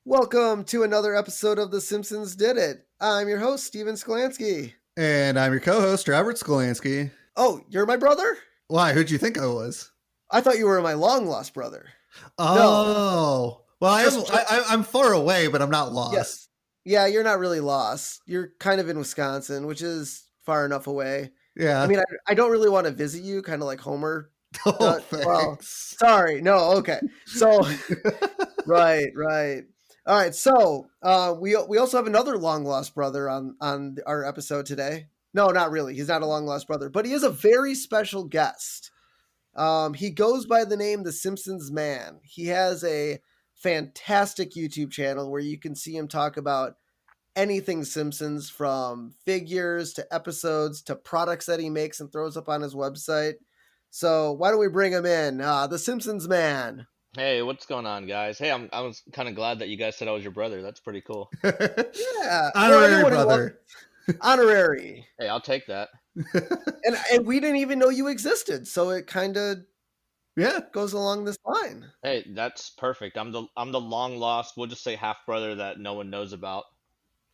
Welcome to another episode of The Simpsons Did It. I'm your host, Steven Skolansky. And I'm your co-host, Robert Skolansky. Oh, you're my brother? Why? Who'd you think I was? I thought you were my long-lost brother. Oh. No. Well, I'm far away, but I'm not lost. Yes. Yeah, you're not really lost. You're kind of in Wisconsin, which is far enough away. Yeah. I mean, I don't really want to visit you, kind of like Homer. Oh, thanks. Well, sorry. No, okay. So, right. All right, so we also have another long-lost brother on our episode today. No, not really. He's not a long-lost brother, but he is a very special guest. He goes by the name The Simpsons Man. He has a fantastic YouTube channel where you can see him talk about anything Simpsons, from figures to episodes to products that he makes and throws up on his website. So why don't we bring him in? The Simpsons Man. Hey, what's going on, guys? Hey, I was kind of glad that you guys said I was your brother. That's pretty cool. Yeah. Honorary brother. Honorary. Hey, I'll take that. And we didn't even know you existed, so it kind of goes along this line. Hey, that's perfect. I'm the long lost, we'll just say half brother that no one knows about.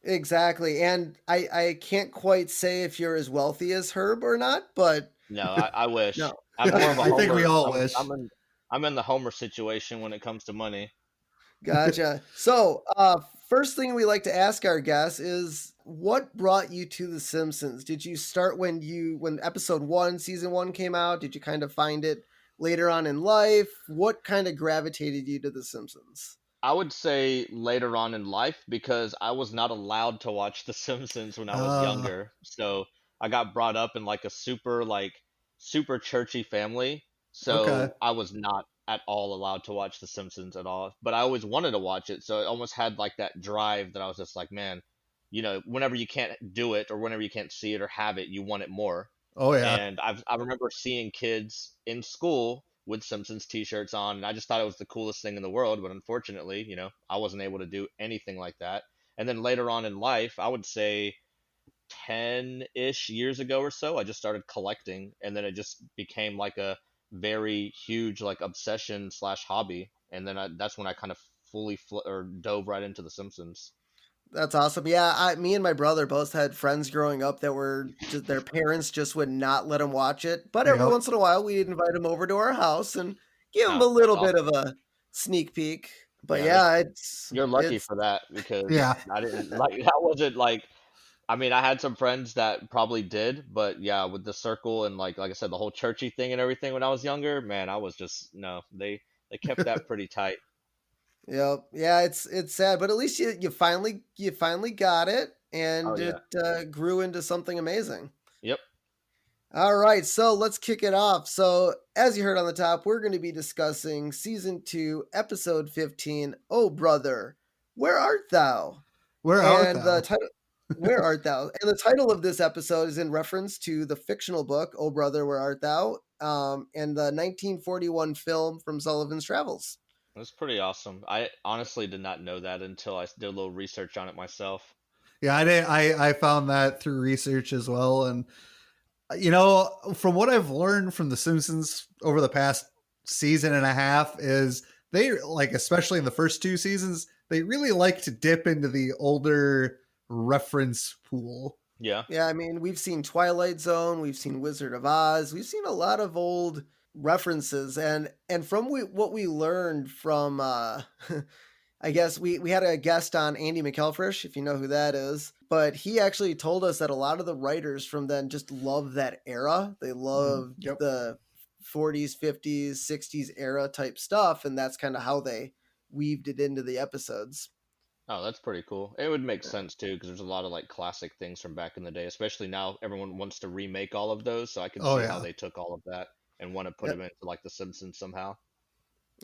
Exactly. And I can't quite say if you're as wealthy as Herb or not, but no, I wish. No. I'm more of a I think Homer. we all wish. I'm in the Homer situation when it comes to money. Gotcha. So, first thing we like to ask our guests is, what brought you to The Simpsons? Did you start when episode 1, season 1 came out? Did you kind of find it later on in life? What kind of gravitated you to The Simpsons? I would say later on in life, because I was not allowed to watch The Simpsons when I was younger. So I got brought up in like a super churchy family. So I was not at all allowed to watch The Simpsons at all. But I always wanted to watch it. So it almost had like that drive that I was just like, man, whenever you can't do it or whenever you can't see it or have it, you want it more. Oh, yeah. And I remember seeing kids in school with Simpsons t-shirts on, and I just thought it was the coolest thing in the world. But unfortunately, I wasn't able to do anything like that. And then later on in life, I would say 10-ish years ago or so, I just started collecting, and then it just became like a very huge like obsession / hobby. And then that's when I kind of fully dove right into The Simpsons. That's awesome. Yeah, me and my brother both had friends growing up that were just, their parents just would not let them watch it. But every once in a while, we'd invite them over to our house and give them a little bit of a sneak peek. But you're lucky for that, because I didn't like that. Wasn't like, I mean, I had some friends that probably did, but yeah, with the circle and like I said, the whole churchy thing and everything when I was younger, man, I was just they kept that pretty tight. Yep. Yeah, it's sad, but at least you finally got it, and it grew into something amazing. Yep. All right, so let's kick it off. So, as you heard on the top, we're going to be discussing season 2, episode 15. Oh, brother, where art thou? Where art thou? The title, where art thou? And the title of this episode is in reference to the fictional book, Oh, Brother, Where Art Thou? And the 1941 film from Sullivan's Travels. That's pretty awesome. I honestly did not know that until I did a little research on it myself. Yeah, I found that through research as well. And, from what I've learned from The Simpsons over the past season and a half is they, like, especially in the first 2 seasons, they really like to dip into the older reference pool. Yeah. Yeah, I mean, we've seen Twilight Zone, we've seen Wizard of Oz, we've seen a lot of old references, and from what we learned from I guess we had a guest on, Andy McElfresh, if you know who that is, but he actually told us that a lot of the writers from then just love that era. They love the 40s, 50s, 60s era type stuff, and that's kind of how they weaved it into the episodes. Oh, that's pretty cool. It would make sense too, because there's a lot of like classic things from back in the day, especially now everyone wants to remake all of those, so I can see how they took all of that and want to put them into like The Simpsons somehow.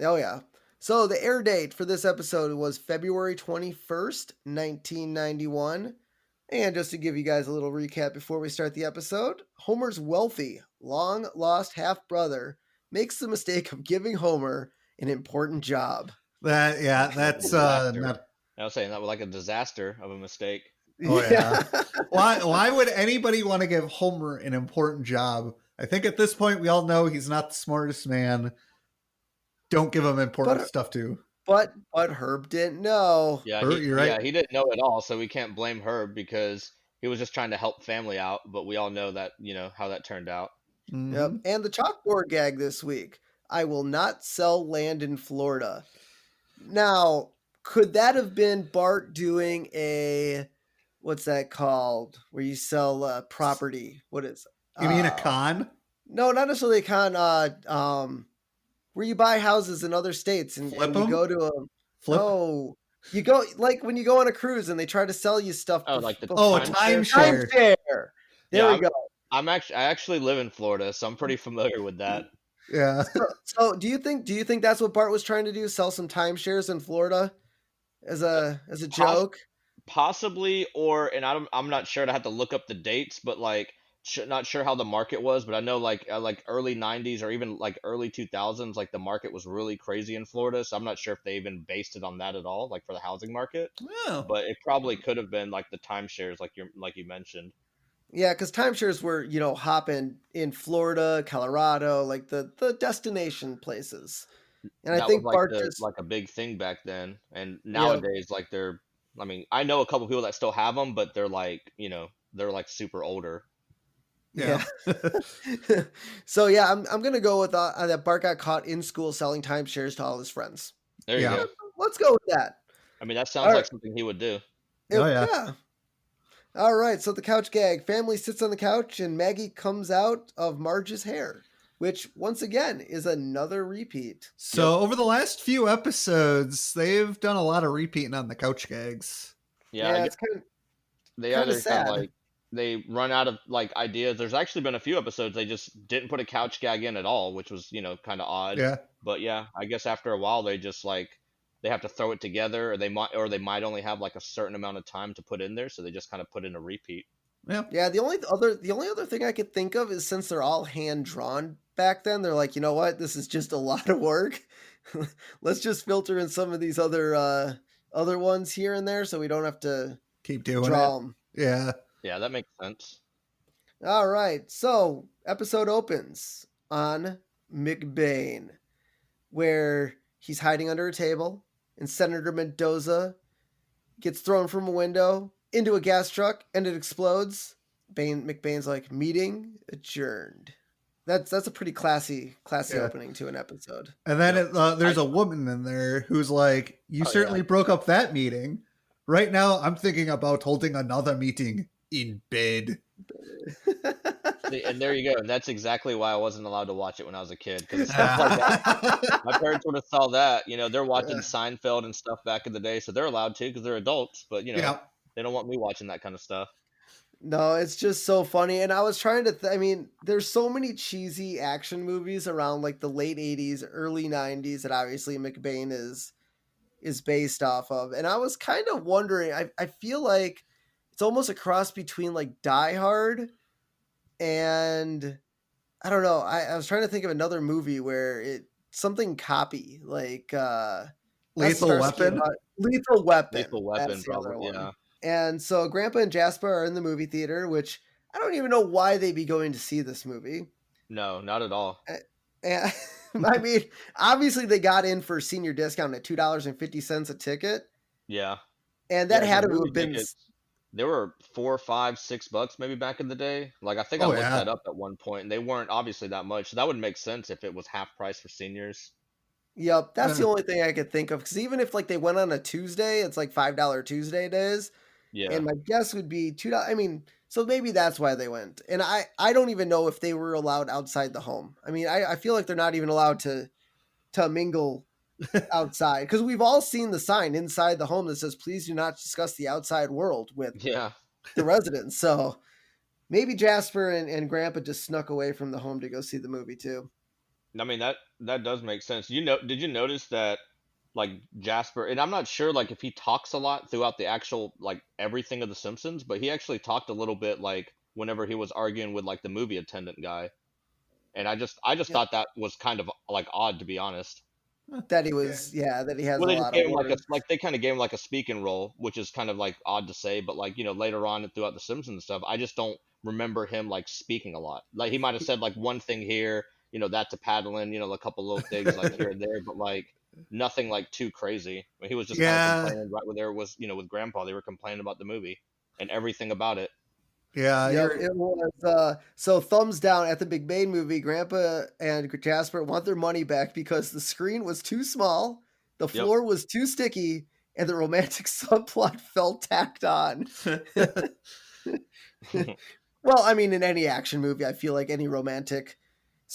Oh, yeah. So the air date for this episode was February 21st, 1991. And just to give you guys a little recap before we start the episode, Homer's wealthy, long-lost half-brother makes the mistake of giving Homer an important job. That's not... I was saying that was like a disaster of a mistake. Oh, yeah. Why would anybody want to give Homer an important job? I think at this point we all know he's not the smartest man. Don't give him important stuff too. but Herb didn't know. Yeah, You're right. he didn't know at all, so we can't blame Herb because he was just trying to help family out. But we all know that how that turned out. Yep. Mm-hmm. And the chalkboard gag this week. I will not sell land in Florida. Now, could that have been Bart doing a what's that called? Where you sell property? What is You mean a con? no, not necessarily a con, where you buy houses in other states Flip and you 'em? go to a Flip? no. You go like when you go on a cruise and they try to sell you stuff Oh, like the Oh, a timeshare. timeshare. timeshare. There Yeah, we go. I actually live in Florida, so I'm pretty familiar with that. Yeah. So do you think that's what Bart was trying to do? Sell some timeshares in Florida as a joke? Possibly, or I'm not sure. I have to look up the dates, but like not sure how the market was. But I know like early '90s or even like early 2000s, like the market was really crazy in Florida. So I'm not sure if they even based it on that at all, like for the housing market. Oh. But it probably could have been like the timeshares, like you mentioned. Yeah, because timeshares were hopping in Florida, Colorado, like the destination places. And I That was think like Bart the just like a big thing back then, and yeah nowadays like they're. I mean, I know a couple people that still have them, but they're like they're like super older. yeah. Yeah. So yeah, I'm gonna go with that Bart got caught in school selling timeshares to all his friends. There you Yeah. go. Let's go with that. I mean, that sounds All like right. something he would do. Oh, yeah. Yeah. All right. So the couch gag. Family sits on the couch and Maggie comes out of Marge's hair, which once again is another repeat. So over the last few episodes, they've done a lot of repeating on the couch gags. Yeah, I Yeah, guess it's kind of they kind of either have sad. like they run out of like ideas. There's actually been a few episodes they just didn't put a couch gag in at all, which was kind of odd. Yeah. But yeah, I guess after a while they just like they have to throw it together, or they might only have like a certain amount of time to put in there, so they just kind of put in a repeat. Yeah. Yeah, the only other thing I could think of is since they're all hand drawn back then, they're like, you know what, this is just a lot of work. Let's just filter in some of these other ones here and there, so we don't have to Keep doing draw it. them. Yeah. Yeah, that makes sense. All right, so episode opens on McBain, where he's hiding under a table, and Senator Mendoza gets thrown from a window into a gas truck, and it explodes. McBain's like, meeting adjourned. That's a pretty classy Yeah. opening to an episode. And then there's a woman in there who's like, you certainly broke up that meeting. Right now, I'm thinking about holding another meeting in bed. See, and there you go. That's exactly why I wasn't allowed to watch it when I was a kid, because stuff like that. My parents would have saw that. They're watching Seinfeld and stuff back in the day, so they're allowed to because they're adults. But Yeah. they don't want me watching that kind of stuff. No, it's just so funny. And I was trying to, I mean, there's so many cheesy action movies around like the late 80s, early 90s that obviously McBain is based off of. And I was kind of wondering, I feel like it's almost a cross between like Die Hard and I don't know. I was trying to think of another movie where it something copy like Lethal Weapon? Lethal Weapon. Lethal Weapon, That's the other probably. one. Yeah. And so Grandpa and Jasper are in the movie theater, which I don't even know why they'd be going to see this movie. No, not at all. And I mean, obviously they got in for senior discount at $2.50 a ticket. Yeah. And that had to movie have been tickets, they were $4, $5, $6 maybe back in the day. Like I think I looked that up at one point, and they weren't obviously that much. So that would make sense if it was half price for seniors. Yep, that's the only thing I could think of. Because even if like they went on a Tuesday, it's like $5 Tuesday days. Yeah. And my guess would be $2. I mean, so maybe that's why they went. And I don't even know if they were allowed outside the home. I mean, I feel like they're not even allowed to mingle outside, because we've all seen the sign inside the home that says, please do not discuss the outside world with the residents. So maybe Jasper and Grandpa just snuck away from the home to go see the movie too. I mean, that does make sense. Did you notice that like Jasper, and I'm not sure like if he talks a lot throughout the actual like everything of the Simpsons, but he actually talked a little bit like whenever he was arguing with like the movie attendant guy. And I just thought that was kind of like odd, to be honest. That he was that he has Well, a they just lot gave of him words. they kind of gave him like a speaking role, which is kind of like odd to say, but like later on throughout the Simpsons and stuff, I just don't remember him like speaking a lot. Like he might have said like one thing here, that's a paddling, a couple little things like here and there, but like nothing like too crazy. He was just kind of Yeah, complaining right where there was, with Grandpa. They were complaining about the movie and everything about it. yeah, Yep, you're it was. So thumbs down at the Big Bang movie. Grandpa and Jasper want their money back because the screen was too small, the Yep. floor was too sticky, and the romantic subplot felt tacked on. Well, I mean, in any action movie, I feel like any romantic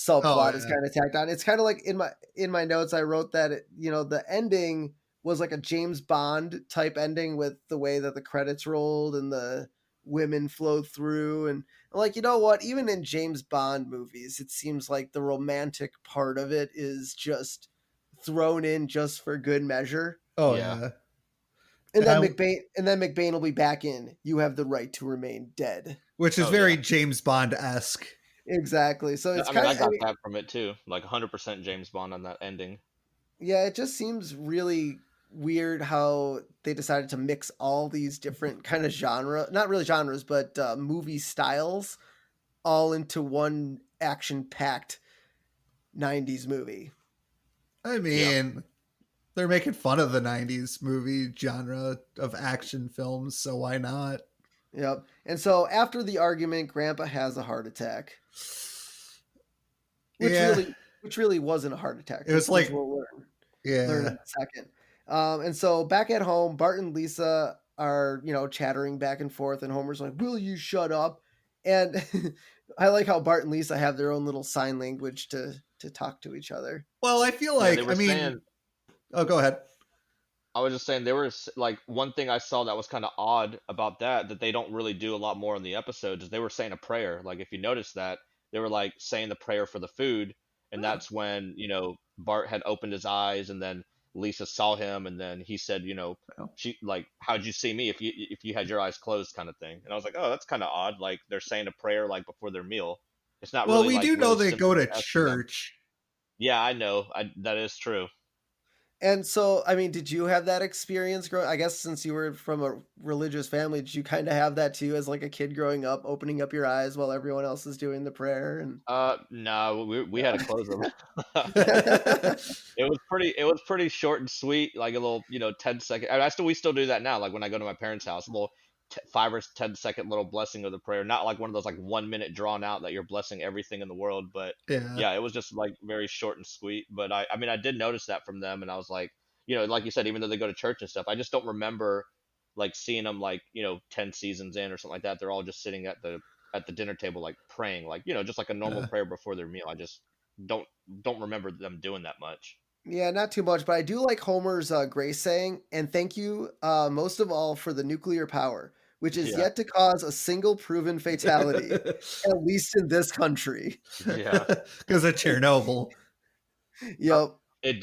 oh subplot is yeah. kind of tacked on. It's kind of like in my notes, I wrote that the ending was like a James Bond type ending with the way that the credits rolled and the women flowed through, and I'm like, you know what? Even in James Bond movies, it seems like the romantic part of it is just thrown in just for good measure. Oh Yeah. yeah. And then And McBain will be back in. You have the right to remain dead. which is Oh very yeah. James Bond-esque. Exactly. So it's I mean, kind I of, got that from it too. Like 100% James Bond on that ending. yeah, it just seems really weird how they decided to mix all these different kind of not really genres, but movie styles all into one action-packed 90s movie. I Yeah. mean, they're making fun of the 90s movie genre of action films, so why not? Yep. And so after the argument, Grandpa has a heart attack, which Yeah. really wasn't a heart attack, It was which like, we'll learn in yeah. a second. And so back at home, Bart and Lisa are, chattering back and forth, and Homer's like, "Will you shut up?" And I like how Bart and Lisa have their own little sign language to talk to each other. Well, I feel Yeah, they like, I were mean, saying. oh, go ahead. I was just saying they were like one thing I saw that was kind of odd about that they don't really do a lot more in the episodes is they were saying a prayer. Like if you notice that they were like saying the prayer for the food, and Oh, that's when Bart had opened his eyes, and then Lisa saw him, and then he said, Well, she like, how'd you see me if you had your eyes closed, kind of thing. And I was like, oh, that's kind of odd. Like they're saying a prayer like before their meal. It's not well, really we like do know really they go to asking them. church. Yeah, I know. That is true. and so, I mean, did you have that experience I guess since you were from a religious family, did you kind of have that too as like a kid growing up, opening up your eyes while everyone else is doing the prayer? And No, we had to close them. yeah. It was pretty short and sweet, like a little, 10-second. We still do that now. Like when I go to my parents' house, a little 5 or 10 second little blessing of the prayer. Not like one of those like 1 minute drawn out that you're blessing everything in the world, but Yeah. yeah, it was just like very short and sweet. But I mean, I did notice that from them, and I was like, like you said, even though they go to church and stuff, I just don't remember like seeing them like 10 seasons in or something like that. They're all just sitting at the dinner table like praying, like just like a normal Yeah. prayer before their meal. I just don't don't remember them doing that much. Yeah, not too much, but I do like Homer's grace saying, and thank you most of all for the nuclear power, which is Yeah, yet to cause a single proven fatality, at least in this country. yeah. Because of Chernobyl. Uh, Yep, it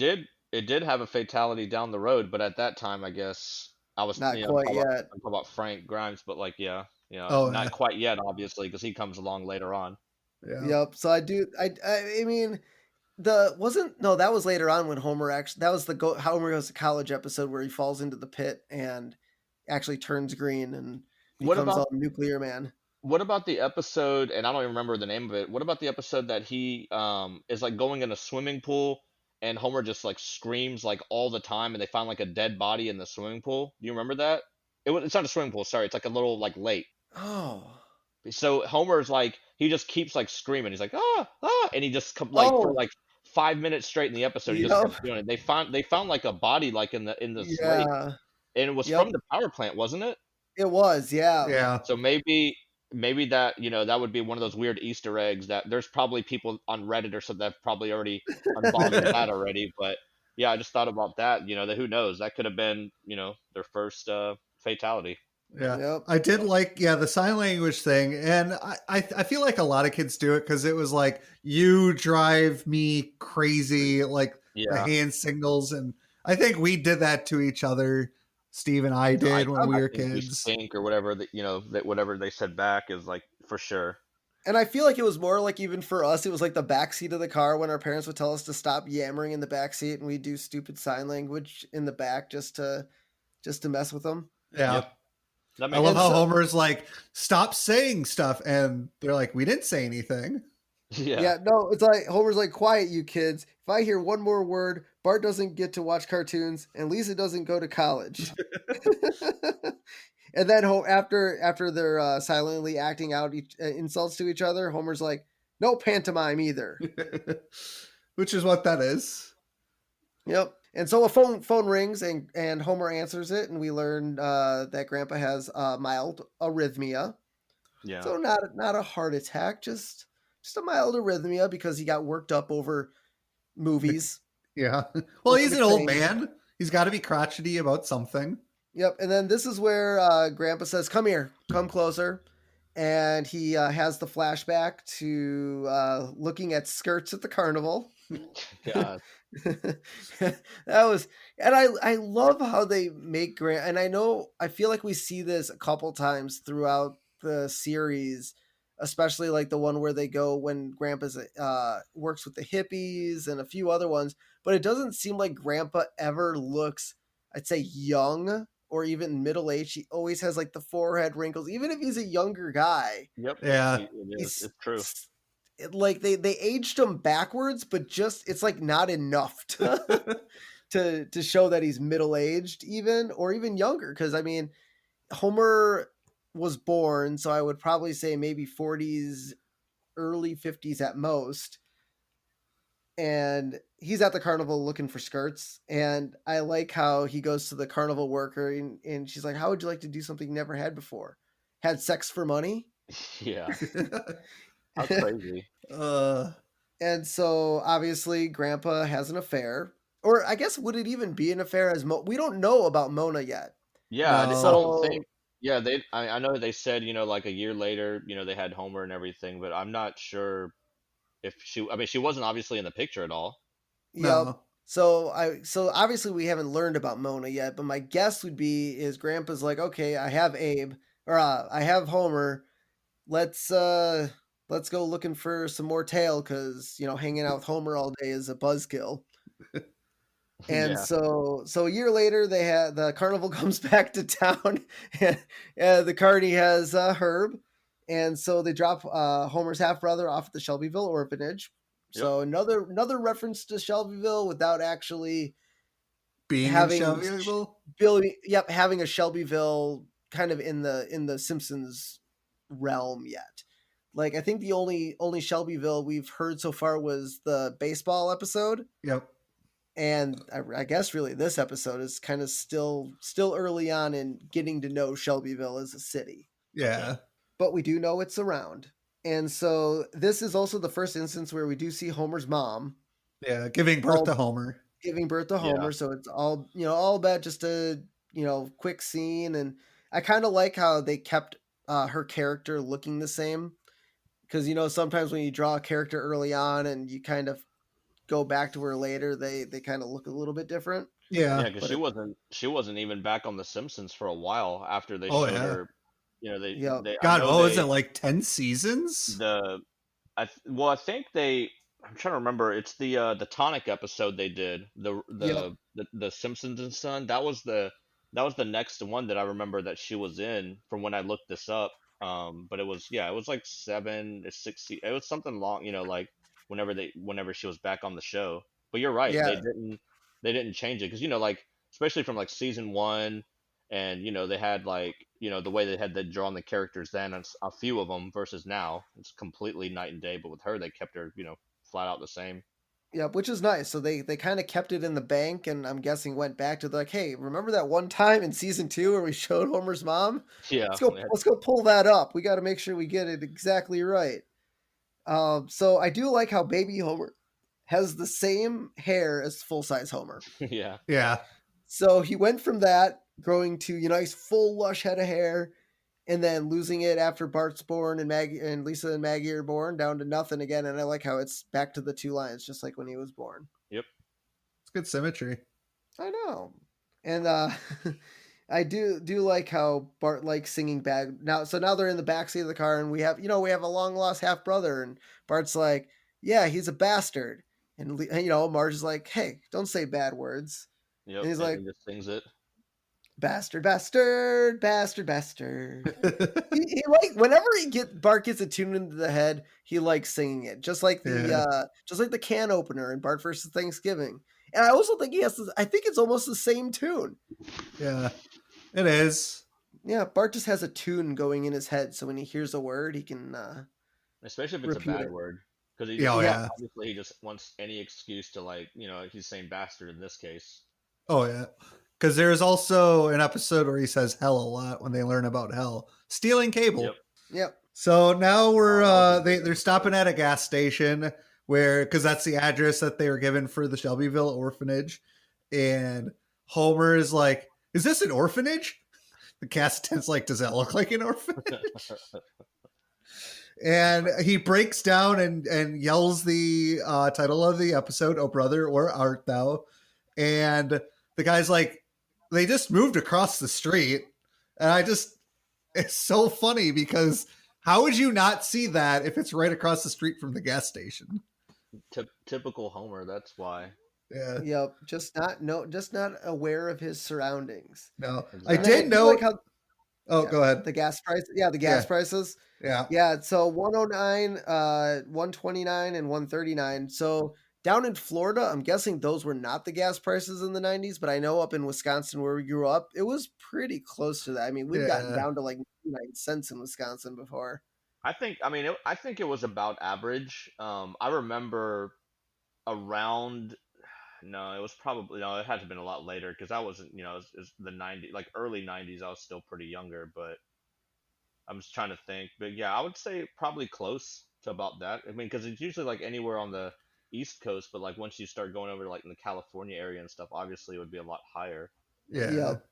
did have a fatality down the road, but at that time, I guess I was, not I'm quite talking about, yet. I'm talking about Frank Grimes, but like, yeah, Oh, not quite yet, obviously, because he comes along later on. yeah. Yep. So I do. I mean, the wasn't no. That was later on when Homer actually. That was the Homer goes to college episode where he falls into the pit and actually turns green and What becomes about all nuclear man. what about the episode? And I don't even remember the name of it. What about the episode that he is like going in a swimming pool and Homer just like screams like all the time, and they find like a dead body in the swimming pool? Do you remember that? It's not a swimming pool. Sorry, it's like a little like lake. Oh. So Homer's like he just keeps like screaming. He's like and he just like for Oh. like 5 minutes straight in the episode he just Yep. kept doing it. They found like a body like in this lake, Yeah. and it was Yep. from the power plant, wasn't it? It was. Yeah. Yeah. So maybe that that would be one of those weird Easter eggs that there's probably people on Reddit or something that have probably already unbothered that already. But yeah, I just thought about that. That who knows, that could have been their first fatality. Yeah. Yep. I did like, the sign language thing. And I feel like a lot of kids do it because it was like, you drive me crazy, like the Yeah. hand signals. And I think we did that to each other. Steve and I I, did when we I were think you kids. stink or whatever that that whatever they said back is like for sure. And I feel like it was more like even for us, it was like the back seat of the car when our parents would tell us to stop yammering in the back seat, and we'd do stupid sign language in the back just to mess with them. Yeah. Yep, that I makes love And how sense. so Homer's like, stop saying stuff. And they're like, we didn't say anything. Yeah. Yeah, no, it's like Homer's like, quiet, you kids. If I hear one more word, Bart doesn't get to watch cartoons, and Lisa doesn't go to college. And then after they're silently acting out insults to each other, Homer's like, no pantomime either. Which is what that is. Yep. And so a phone rings and Homer answers it, and we learn that Grandpa has mild arrhythmia. Yeah. So not a heart attack, just a mild arrhythmia because he got worked up over movies. Yeah. Well, he's an old McClane. man. He's got to be crotchety about something. Yep. And then this is where Grandpa says, "Come here, come closer," and he has the flashback to looking at skirts at the carnival. God. That was, and I love how they make Grant, and I feel like we see this a couple times throughout the series, especially like the one where they go when Grandpa's works with the hippies and a few other ones, but it doesn't seem like Grandpa ever looks, I'd say, young or even middle aged. He always has like the forehead wrinkles, even if he's a younger guy. Yep. Yeah. It is. He's It's true. like they aged him backwards, but just it's like not enough to show that he's middle aged, even or even younger. Because I mean, Homer was born, so I would probably say maybe 40s, early 50s at most. And he's at the carnival looking for skirts. And I like how he goes to the carnival worker and she's like, "How would you like to do something you never had before? Had sex for money?" Yeah. How crazy. And so obviously Grandpa has an affair. Or I guess would it even be an affair as we don't know about Mona yet. Yeah. I No. don't So think. Yeah. I know they said, like a year later, they had Homer and everything, but I'm not sure if she. I mean, she wasn't obviously in the picture at all. yep. No. So obviously we haven't learned about Mona yet, but my guess would be is Grandpa's like, "Okay, I have Abe or I have Homer. Let's let's go looking for some more tail cuz hanging out with Homer all day is a buzzkill." And Yeah. so a year later, they had the carnival comes back to town, and the carny has Herb, and so they drop Homer's half brother off at the Shelbyville orphanage. Yep. So another reference to Shelbyville without actually Being in having Shelbyville. having a Shelbyville kind of in the Simpsons realm yet. Like I think the only Shelbyville we've heard so far was the baseball episode. Yep. And I guess really this episode is kind of still early on in getting to know Shelbyville as a city, Yeah. but we do know it's around. And so this is also the first instance where we do see Homer's mom Yeah. Giving birth to Homer. giving birth to Yeah. Homer. So it's all about just a quick scene, and I kind of like how they kept her character looking the same because sometimes when you draw a character early on and you kind of go back to her later, they kind of look a little bit different. Yeah, Yeah. because But she wasn't even back on The Simpsons for a while after they Oh showed yeah. her. yeah, I God, know what was it they like 10 seasons? the well, I think they. I'm trying to remember. It's the tonic episode they did. yeah, The Simpsons and Son. That was the next one that I remember that she was in from when I looked this up. But it was like 7 or 6. It was something long. Like whenever she was back on the show. But you're right. yeah. They didn't change it because like especially from like season one, and they had like the way they had drawn the characters then, and a few of them versus now, it's completely night and day. But with her, they kept her flat out the same. Yeah, which is nice. So they kind of kept it in the bank, and I'm guessing went back to like, hey, remember that one time in season 2 where we showed Homer's mom? Yeah, Let's go pull that up. We got to make sure we get it exactly right. So I do like how baby Homer has the same hair as full size Homer. yeah, Yeah. So he went from that growing to nice full lush head of hair, and then losing it after Bart's born and Maggie and Lisa and Maggie are born down to nothing again. And I like how it's back to the 2 lines, just like when he was born. yep, It's good symmetry. I know. And I do like how Bart likes singing bag now. So now they're in the backseat of the car, and we have a long lost half brother, and Bart's like, "Yeah, he's a bastard," and Marge is like, "Hey, don't say bad words," yep. and he's And like, he just sings it. Bastard, bastard, bastard, bastard. He like whenever Bart gets a tune into the head, he likes singing it, just like the can opener in Bart versus Thanksgiving. And I also think he has this, I think it's almost the same tune. Yeah, it is. Yeah, Bart just has a tune going in his head, so when he hears a word, he can Especially if it's a repeat bad it. word, because he Yeah, just oh, Yeah, yeah. obviously he just wants any excuse to, like, he's saying bastard in this case. Oh yeah. Because there's also an episode where he says hell a lot when they learn about hell. Stealing cable. Yep. yep. So now we're Oh, that was a they're good stopping episode. at a gas station where, because that's the address that they were given for the Shelbyville orphanage, and Homer is like, "Is this an orphanage?" The gas attendant's like, "Does that look like an orphanage?" And he breaks down and yells the title of the episode, "Oh brother, or art thou?" And the guy's like, "They just moved across the street," and it's so funny because how would you not see that if it's right across the street from the gas station? Typical Homer. That's why. Yeah, Yep. Just not aware of his surroundings. no, I And then I Exactly. did do like note. how Oh, go ahead. the gas price. Yeah, the gas Yeah, prices. yeah, Yeah, so 109, 129, and 139. So down in Florida, I'm guessing those were not the gas prices in the 90s, but I know up in Wisconsin where we grew up, it was pretty close to that. I mean, we've gotten yeah, down to like 9 cents in Wisconsin before. I think it was about average. I remember around. No, it was probably no. It had to have been a lot later because I wasn't. It's the '90s, like early '90s. I was still pretty younger, but I'm just trying to think. But yeah, I would say probably close to about that. I mean, because it's usually like anywhere on the East Coast, but like once you start going over to like in the California area and stuff, obviously it would be a lot higher. yeah. Yep.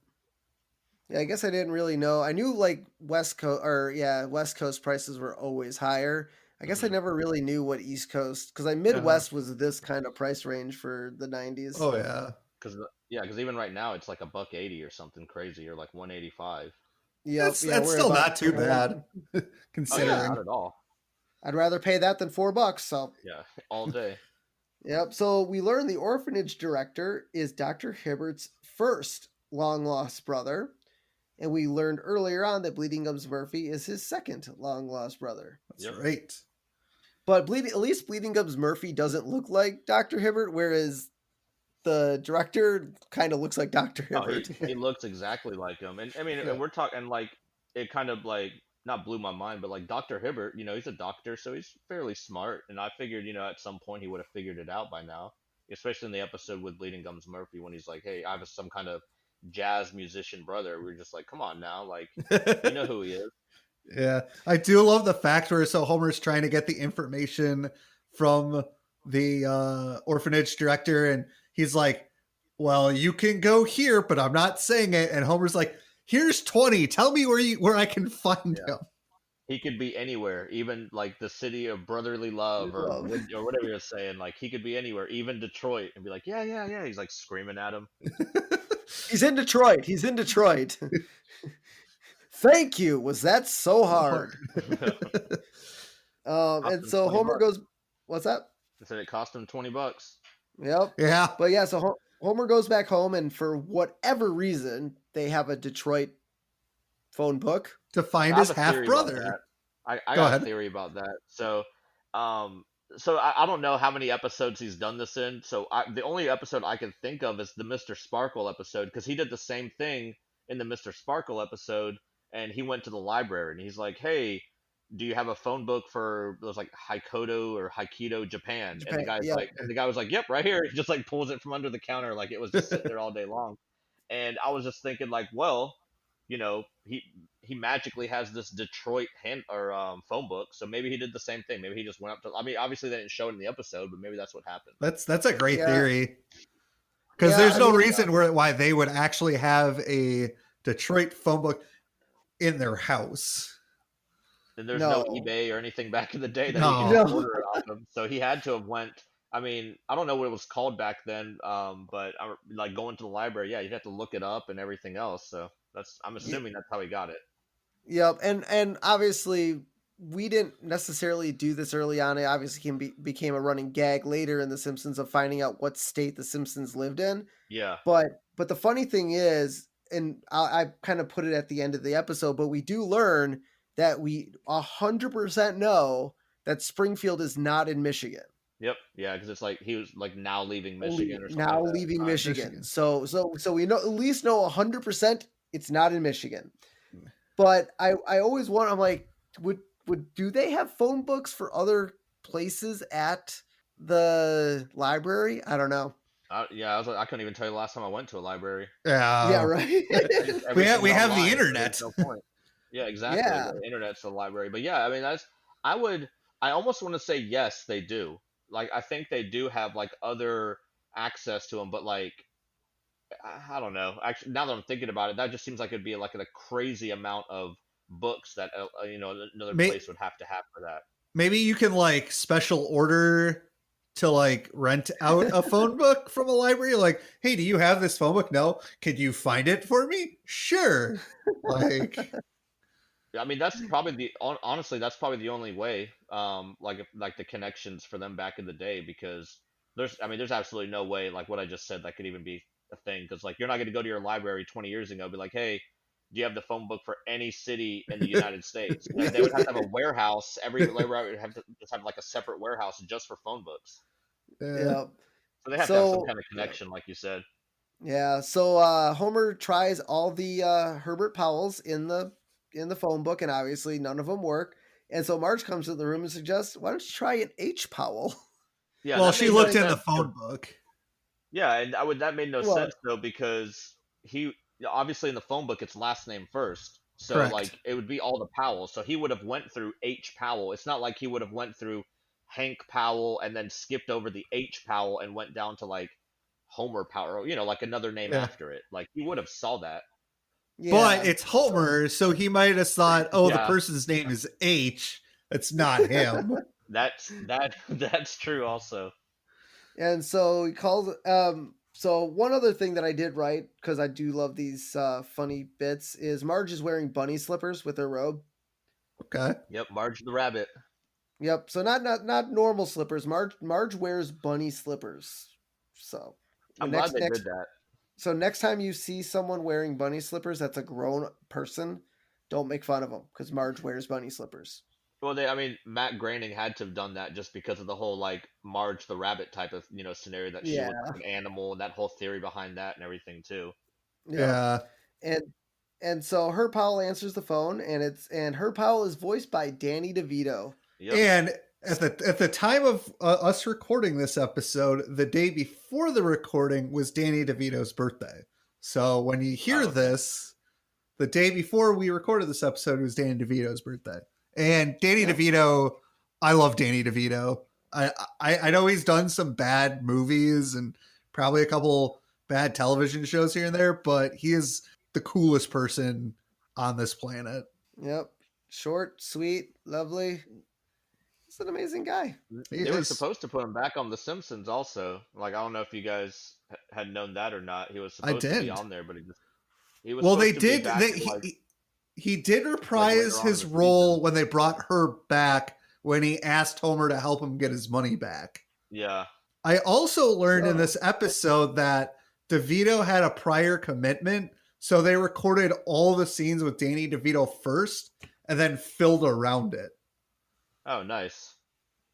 Yeah, I guess I didn't really know. I knew like West Coast prices were always higher. I guess I Hmm. never really knew what East Coast because I Uh-huh. Midwest was this kind of price range for the 90s. Oh yeah. Because yeah, because even right now it's like a buck 80 or something crazy, or like 185. Yep, That's yeah, that's we're still about not too bad Oh yeah, yeah. considering. not at all. I'd rather pay that than $4. So, Yeah, all day. yep. So we learn the orphanage director is Dr. Hibbert's first long lost brother, and we learned earlier on that Bleeding Gums Murphy is his second long lost brother. That's Yep. right. But at least Bleeding Gums Murphy doesn't look like Dr. Hibbert, whereas the director kind of looks like Dr. Oh, Hibbert. he looks exactly like him, and I mean, Yeah. and we're talking like it kind of like not blew my mind, but like Dr. Hibbert, he's a doctor, so he's fairly smart, and I figured, at some point he would have figured it out by now, especially in the episode with Bleeding Gums Murphy when he's like, "Hey, I have some kind of jazz musician brother." We're just like, "Come on now, like we know who he is." Yeah, I do love the fact where so Homer's trying to get the information from the orphanage director, and he's like, "Well, you can go here, but I'm not saying it." And Homer's like, "Here's 20. Tell me where I can find Yeah. him." He could be anywhere, even like the city of brotherly love, or Love. or whatever you're saying. Like he could be anywhere, even Detroit, and be like, "Yeah, yeah, yeah." He's like screaming at him. He's in Detroit. He's in Detroit. Thank you. Was that so hard? Cost And him so 20 Homer bucks. goes, what's that? I said it cost him $20. Yep. Yeah, But yeah, so Homer goes back home, and for whatever reason, they have a Detroit phone book. to find I have his a half theory about that. brother. I Go got a ahead. theory about that. Um, so I don't know how many episodes he's done this in. So the only episode I can think of is the Mr. Sparkle episode, because he did the same thing in the Mr. Sparkle episode, and he went to the library and he's like, "Hey, do you have a phone book for those like Haikodo or Haikido Japan?" And Japan. Yep. the guy was like, "Yep, right here." He just like pulls it from under the counter, like it was just sitting there all day long. And I was just thinking, like, well, he magically has this Detroit hand or phone book, so maybe he did the same thing. Maybe he just went up to. I mean, obviously they didn't show it in the episode, but maybe that's what happened. That's a great Yeah. theory, because Yeah, there's I no mean, reason why they would actually have a Detroit phone book in their house. And there's No. no eBay or anything back in the day that No. he could just No. order it off of. So he had to have went. I mean, I don't know what it was called back then, but like going to the library, yeah, you'd have to look it up and everything else. So I'm assuming that's how he got it. Yep. And obviously, we didn't necessarily do this early on. It obviously became a running gag later in The Simpsons of finding out what state the Simpsons lived in. Yeah. But the funny thing is, and I kind of put it at the end of the episode, but we do learn that we 100% know that Springfield is not in Michigan. Yep. Yeah, because it's like he was like now leaving Michigan or something Now like that. leaving Michigan. So we know at least know 100% it's not in Michigan. But I always want. I'm like, would do they have phone books for other places at the library? I don't know. Yeah, I couldn't even tell you the last time I went to a library. Yeah, right. we have Everything's the online, so internet. there's no point. Yeah, exactly. Yeah. The internet's the library. But yeah, I mean I almost want to say yes, they do. Like I think they do have like other access to them, but like I don't know. Actually, now that I'm thinking about it, that just seems like it'd be like a crazy amount of books that another place would have to have for that. Maybe you can like special order to like rent out a phone book from a library. Like, hey, do you have this phone book? No. Could you find it for me? Sure. Like, I mean, honestly, that's probably the only way. Like the connections for them back in the day, because there's absolutely no way like what I just said that could even be a thing. Because like you're not going to go to your library 20 years ago and be like, hey, do you have the phone book for any city in the United States? Like, they would have to have a warehouse. Every library would have to just have like a separate warehouse just for phone books. Yeah. So they have to have some kind of connection, like you said. Yeah. So Homer tries all the Herbert Powells in the phone book, and obviously none of them work. And so Marge comes to the room and suggests, "Why don't you try an H Powell?" Yeah. Well, she looked in the phone book. Yeah, and that made no sense though, because he obviously in the phone book it's last name first. So Correct. Like it would be all the Powell. So he would have went through H Powell. It's not like he would have went through Hank Powell and then skipped over the H Powell and went down to like Homer Powell, like another name after it. Like he would have saw that. Yeah. But it's Homer, so he might have thought, the person's name is H. It's not him. That's true also. And so he calls. So one other thing that I did right, because I do love these funny bits, is Marge is wearing bunny slippers with her robe. Okay. Yep, Marge the rabbit. Yep. So not normal slippers. Marge wears bunny slippers. So I'm glad they did that. So next time you see someone wearing bunny slippers that's a grown person, don't make fun of them, because Marge wears bunny slippers. Well, Matt Groening had to have done that just because of the whole like Marge the rabbit type of scenario that she was like an animal, and that whole theory behind that and everything too. Yeah. And so Herb Powell answers the phone, and Herb Powell is voiced by Danny DeVito. Yep. And at the time of us recording this episode, the day before the recording was Danny DeVito's birthday. So when you hear this, the day before we recorded this episode was Danny DeVito's birthday. And Danny DeVito, I love Danny DeVito. I know he's done some bad movies and probably a couple bad television shows here and there, but he is the coolest person on this planet. Yep. Short, sweet, lovely. He's an amazing guy. They were supposed to put him back on The Simpsons also. Like, I don't know if you guys had known that or not. He was supposed to be on there, but he was. Well, they did. He did reprise his role when they brought her back, when he asked Homer to help him get his money back. Yeah. I also learned in this episode that DeVito had a prior commitment, so they recorded all the scenes with Danny DeVito first and then filled around it. Oh, nice.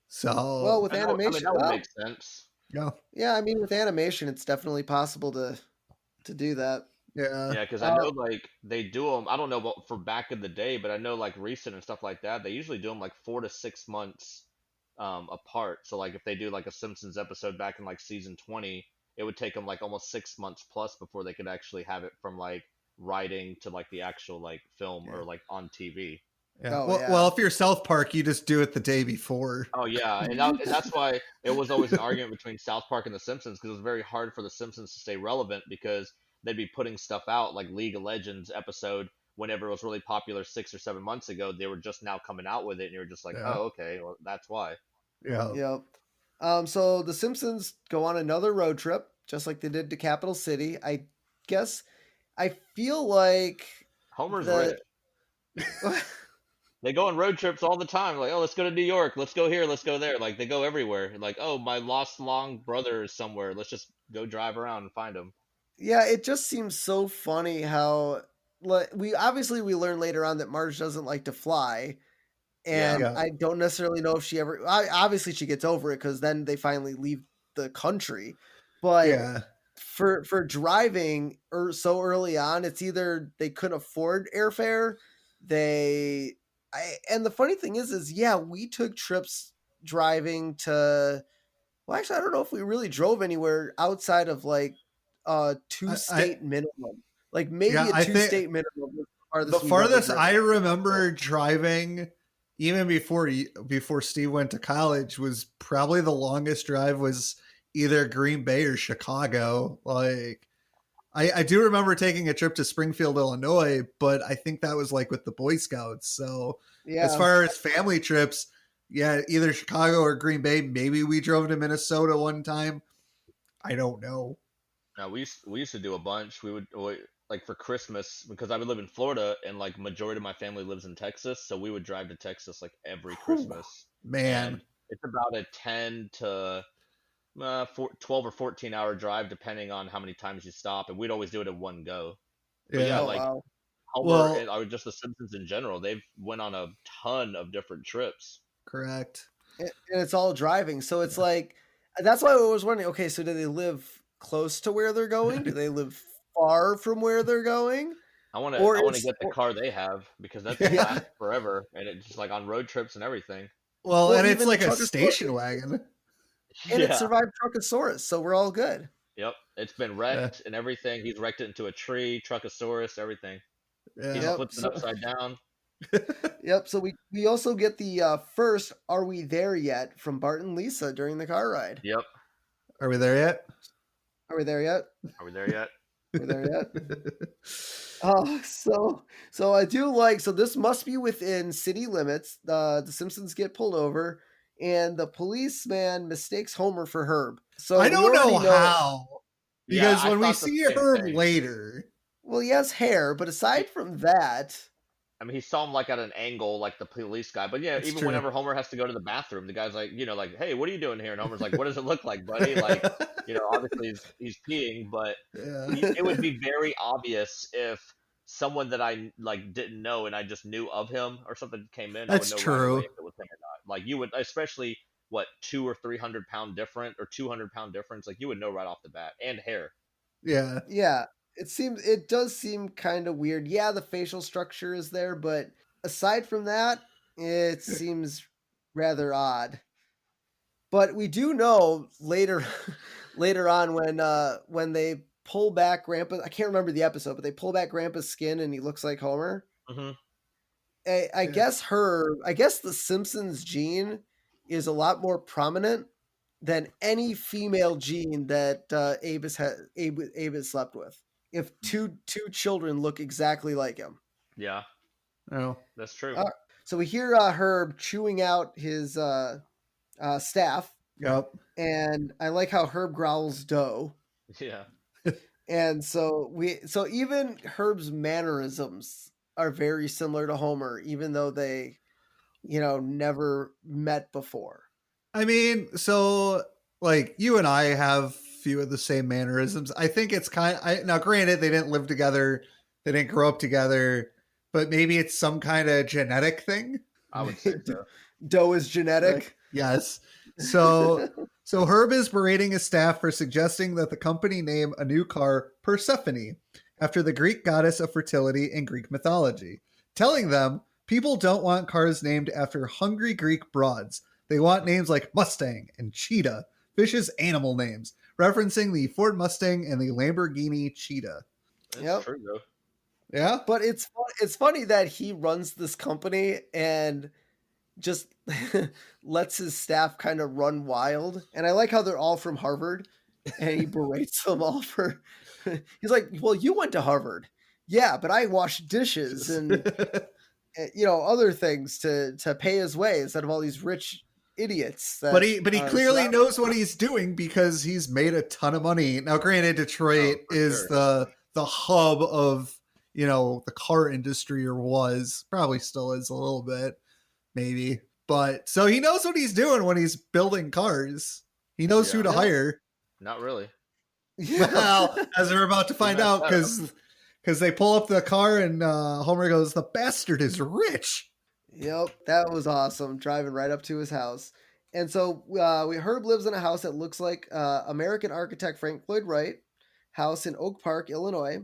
So, with animation, that would make sense. Yeah. Yeah, I mean, with animation, it's definitely possible to do that. Yeah. Yeah, because I know like they do them. I don't know about for back in the day, but I know like recent and stuff like that. They usually do them like 4 to 6 months apart. So like if they do like a Simpsons episode back in like season 20, it would take them like almost 6 months plus before they could actually have it from like writing to like the actual like film or like on TV. Yeah. Well, if you're South Park, you just do it the day before. Oh yeah, and that's why it was always an argument between South Park and The Simpsons, because it was very hard for The Simpsons to stay relevant, because they'd be putting stuff out like League of Legends episode whenever it was really popular 6 or 7 months ago. They were just now coming out with it, and you're just like, oh, okay, well that's why. Yeah. Yep. So the Simpsons go on another road trip, just like they did to Capital City. I guess I feel like Homer's rich. They go on road trips all the time. Like, oh, let's go to New York. Let's go here. Let's go there. Like, they go everywhere. Like, oh, my lost long brother is somewhere. Let's just go drive around and find him. Yeah, it just seems so funny how like we learn later on that Marge doesn't like to fly, Yeah. and Yeah. I don't necessarily know if she ever. Obviously, she gets over it because then they finally leave the country. But Yeah. for driving or so early on, it's either they couldn't afford airfare, and the funny thing is yeah, we took trips driving to. Well, actually, I don't know if we really drove anywhere outside of like two I state minimum. Like yeah, maybe a I two think state minimum was the the farthest we've ever farthest driven. I remember driving, even before Steve went to college, was probably the longest drive was either Green Bay or Chicago. Like I do remember taking a trip to Springfield, Illinois, but I think that was like with the Boy Scouts. So as Yeah. far as family trips, yeah, either Chicago or Green Bay. Maybe we drove to Minnesota one time. I don't know. Now we used to do a bunch. Like for Christmas because I would live in Florida and like majority of my family lives in Texas, so we would drive to Texas like every Whew. Christmas, Man. and it's about a 10 to 12 or 14 hour drive depending on how many times you stop, and we'd always do it in one go. But yeah, Yeah. Oh like wow. Homer and Well, I would just the Simpsons in general, they've went on a ton of different trips. correct. And it's all driving, so it's like that's why I was wondering. Okay, so do they live close to where they're going? Do they live far from where they're going? Or I want to is get the car they have because that's yeah. lasts forever, and it's just like on road trips and everything. Well, Well, and it's even the like a Truckosaurus, station wagon. and it Yeah. survived Truckosaurus, so we're all good. Yep. It's been Yeah. wrecked and everything. He's wrecked it into a tree, Truckosaurus, everything. He's Yeah. Yep. flipped it upside down. Yep. So we also get the first "Are we there yet?" from Bart and Lisa during the car ride. Yep. Are we there yet? Are we there yet? Are we there yet? We're there yet? So I do like so this must be within city limits. The Simpsons get pulled over, and the policeman mistakes Homer for Herb. So I we don't know already know. how. Yeah, Because I when we thought the see same Herb thing. later, Well, he has hair, but aside from that, I mean, he saw him like at an angle, like the police guy. But yeah, it's even true. whenever Homer has to go to the bathroom, the guy's like, like, hey, what are you doing here? And Homer's like, what does it look like, buddy? Like, obviously he's peeing, but Yeah. it would be very obvious if someone that I like didn't know and I just knew of him or something came in, I would That's know right away true. if it was him or not. Like you would, especially what 200 or 300 pound different or 200 pound difference, like you would know right off the bat, and hair. Yeah. yeah, it does seem kind of weird. Yeah, the facial structure is there, but aside from that, it seems rather odd. But we do know later later on when they pull back Grandpa, I can't remember the episode, but they pull back Grandpa's skin and he looks like Homer. Hmm. I Yeah. guess the Simpsons gene is a lot more prominent than any female gene that Abe has slept with. If two children look exactly like him. Yeah, Oh. that's true. So we hear Herb chewing out his staff, Yep. and I like how Herb growls dough. Yeah. And so even Herb's mannerisms are very similar to Homer, even though they, never met before. I mean, so like you and I have few of the same mannerisms. I think it's now granted they didn't live together, they didn't grow up together, but maybe it's some kind of genetic thing. I would say so. Dough is genetic. Yes. So Herb is berating his staff for suggesting that the company name a new car Persephone after the Greek goddess of fertility in Greek mythology, telling them people don't want cars named after hungry Greek broads. They want names like Mustang and Cheetah, vicious animal names, referencing the Ford Mustang and the Lamborghini Cheetah. It's Yep. true though. Yeah? But it's funny that he runs this company and just lets his staff kind of run wild. And I like how they're all from Harvard and he berates them all for he's like, well, you went to Harvard. Yeah, but I wash dishes and other things to pay his way instead of all these rich idiots. But he clearly surrounded- knows what he's doing because he's made a ton of money. Now, granted, Detroit for is sure. the hub of the car industry, or was, probably still is a little bit, maybe. But so he knows what he's doing when he's building cars. He knows who to Yeah. hire. Not really. Well, as we're about to find out, because they pull up the car and Homer goes, "The bastard is rich." Yep, that was awesome. Driving right up to his house. And so Herb lives in a house that looks like American architect Frank Lloyd Wright house in Oak Park, Illinois.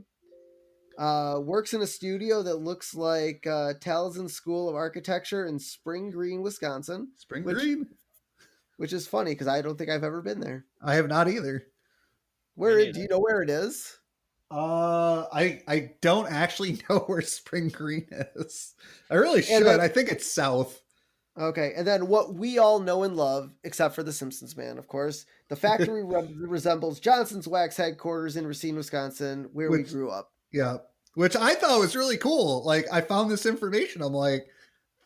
Works in a studio that looks like Taliesin School of Architecture in Spring Green, Wisconsin. Spring Green? Which is funny because I don't think I've ever been there. I have not either. Where do you know where it is? I don't actually know where Spring Green is. I really should. I think it's south. Okay, and then what we all know and love, except for the Simpsons Man, of course, the factory resembles Johnson's Wax headquarters in Racine, Wisconsin, where we grew up. Yeah, which I thought was really cool. Like, I found this information. I'm like,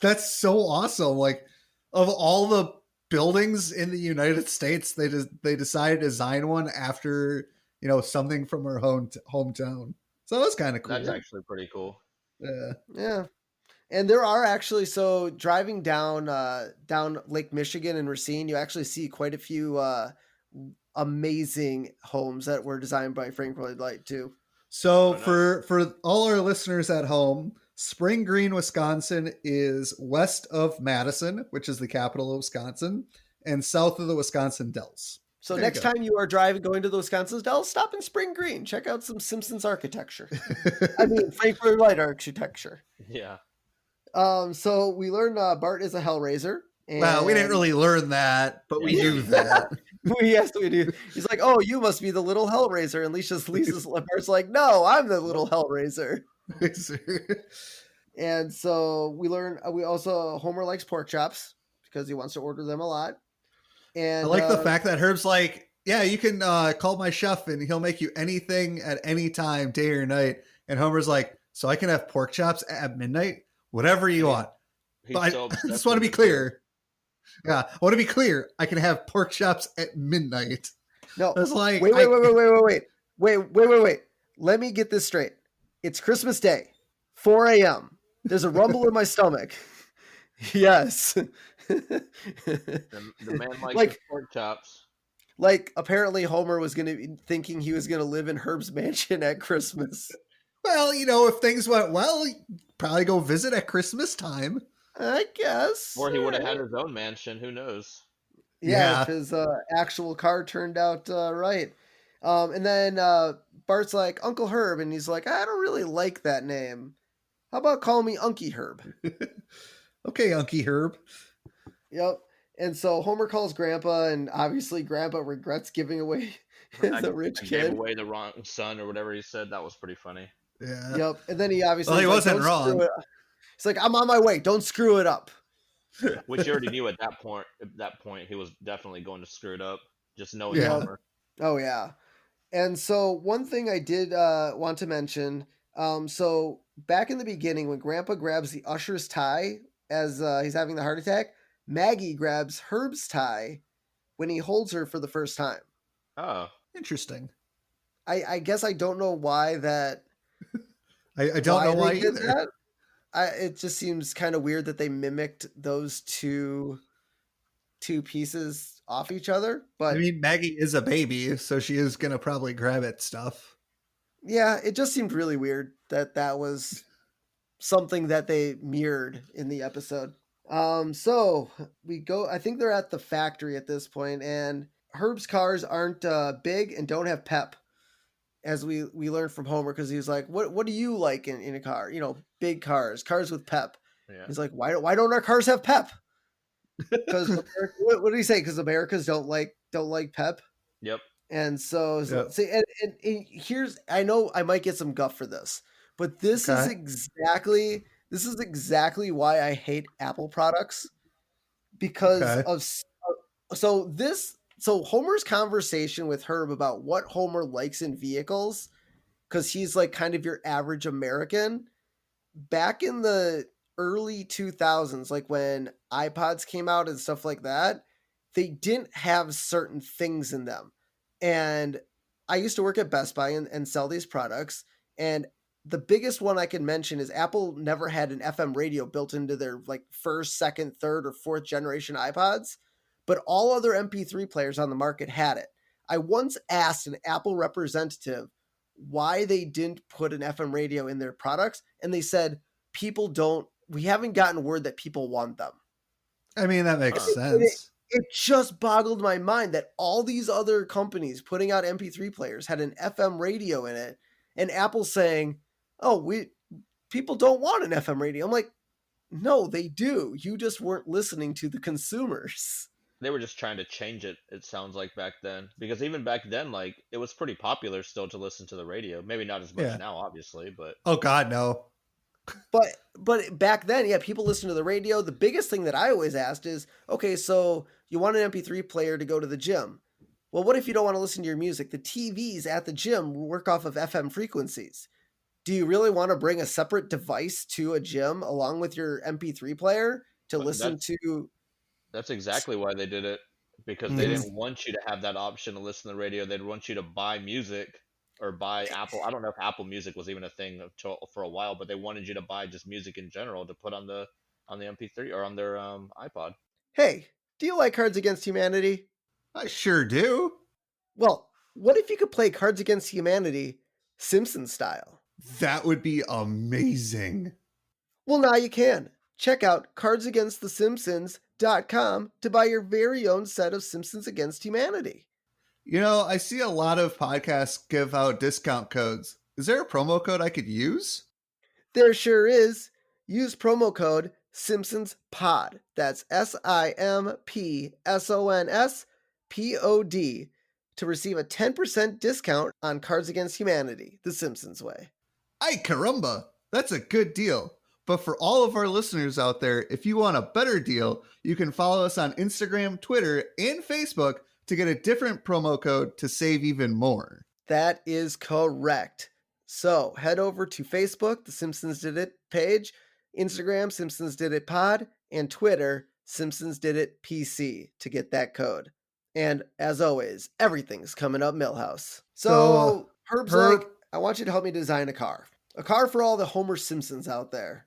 that's so awesome. Like, of all the buildings in the United States, they decided to design one after, you know, something from her hometown. So that's kind of cool. That's actually pretty cool. Yeah. And there are actually, so driving down Lake Michigan and Racine, you actually see quite a few amazing homes that were designed by Frank Lloyd Wright too. So for all our listeners at home, Spring Green, Wisconsin is west of Madison, which is the capital of Wisconsin, and south of the Wisconsin Dells. So next time you are going to the Wisconsin Dells, stop in Spring Green. Check out some Simpsons architecture. I mean, Frank Lloyd Wright architecture. Yeah. So we learned Bart is a Hellraiser. Well, we didn't really learn that, but we knew that. Yes, we do. He's like, "Oh, you must be the little Hellraiser." And Lisa's Bart's like, "No, I'm the little Hellraiser." And so we learn. We also Homer likes pork chops because he wants to order them a lot. And I like the fact that Herb's like, "Yeah, you can call my chef and he'll make you anything at any time, day or night." And Homer's like, "So I can have pork chops at midnight, whatever you want." But I just want to be clear. Yeah, I want to be clear. I can have pork chops at midnight. No, it's like wait. Let me get this straight. It's Christmas Day, 4 a.m. There's a rumble in my stomach. Yes. The man likes pork chops. Like apparently Homer was going to be thinking he was going to live in Herb's mansion at Christmas. Well, you know, if things went well, probably go visit at Christmas time. I guess. Or he would have had his own mansion. Who knows? Yeah. If his actual car turned out right. And then Bart's like, Uncle Herb. And he's like, I don't really like that name. How about call me Unky Herb? Okay, Unky Herb. Yep. And so Homer calls Grandpa, and obviously Grandpa regrets giving away the rich kid. Gave away the wrong son or whatever he said. That was pretty funny. Yeah. Yep. And then he obviously... Well, he wasn't wrong. He's like, I'm on my way. Don't screw it up. Which you already knew at that point. At that point, he was definitely going to screw it up. Just knowing Homer. Oh, yeah. And so one thing I did want to mention, so back in the beginning when Grandpa grabs the usher's tie as he's having the heart attack, Maggie grabs Herb's tie when he holds her for the first time. Oh. Interesting. I guess I don't know why that... I don't know why either. That. It just seems kind of weird that they mimicked those two pieces off each other. But I mean, Maggie is a baby, so she is going to probably grab at stuff. Yeah, it just seemed really weird that was something that they mirrored in the episode. So we go, I think they're at the factory at this point, and Herb's cars aren't big and don't have pep, as we learned from Homer, because he was like, what do you like in a car? You know, big cars with pep. Yeah. He's like, why don't our cars have pep? Because what did he say? Because Americans don't like pep. Yep. And so see, and here's, I know I might get some guff for this, but this is exactly why I hate Apple products, because of so Homer's conversation with Herb about what Homer likes in vehicles, because he's like kind of your average American. Back in the early 2000s, like when iPods came out and stuff like that, they didn't have certain things in them. And I used to work at Best Buy and sell these products. And the biggest one I can mention is Apple never had an FM radio built into their like first, second, third, or fourth generation iPods, but all other MP3 players on the market had it. I once asked an Apple representative why they didn't put an FM radio in their products, and they said, we haven't gotten word that people want them. I mean, that makes Huh. sense. It just boggled my mind that all these other companies putting out MP3 players had an FM radio in it, and Apple saying, "Oh, people don't want an FM radio." I'm like, no, they do. You just weren't listening to the consumers. They were just trying to change it. It sounds like back then, because even back then, like it was pretty popular still to listen to the radio. Maybe not as much Yeah. now, obviously, but Oh God, no. But back then, yeah, people listened to the radio. The biggest thing that I always asked is, okay, so you want an MP3 player to go to the gym. Well, what if you don't want to listen to your music? The TVs at the gym work off of FM frequencies. Do you really want to bring a separate device to a gym along with your MP3 player to listen to? That's exactly why they did it, because they didn't want you to have that option to listen to the radio. They'd want you to buy music or buy Apple. I don't know if Apple Music was even a thing for a while, but they wanted you to buy just music in general to put on the MP3 or on their iPod. Hey, do you like Cards Against Humanity? I sure do. Well, what if you could play Cards Against Humanity Simpsons style? That would be amazing. Well, now you can. Check out cardsagainstthesimpsons.com to buy your very own set of Simpsons Against Humanity. You know, I see a lot of podcasts give out discount codes. Is there a promo code I could use? There sure is. Use promo code SimpsonsPod. That's SIMPSONSPOD to receive a 10% discount on Cards Against Humanity, the Simpsons way. Ay caramba, that's a good deal. But for all of our listeners out there, if you want a better deal, you can follow us on Instagram, Twitter, and Facebook to get a different promo code to save even more. That is correct. So head over to Facebook, the Simpsons Did It page, Instagram, Simpsons Did It Pod, and Twitter, Simpsons Did It PC to get that code. And as always, everything's coming up Millhouse. So Herb's like, I want you to help me design a car for all the Homer Simpsons out there.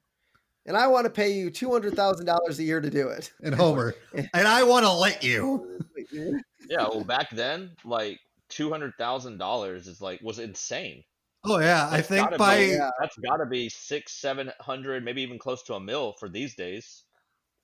And I want to pay you $200,000 a year to do it. And Homer, and I want to let you. Yeah, well, back then, like $200,000 is was insane. Oh yeah, I think that's got to be 600-700, maybe even close to $1 million for these days.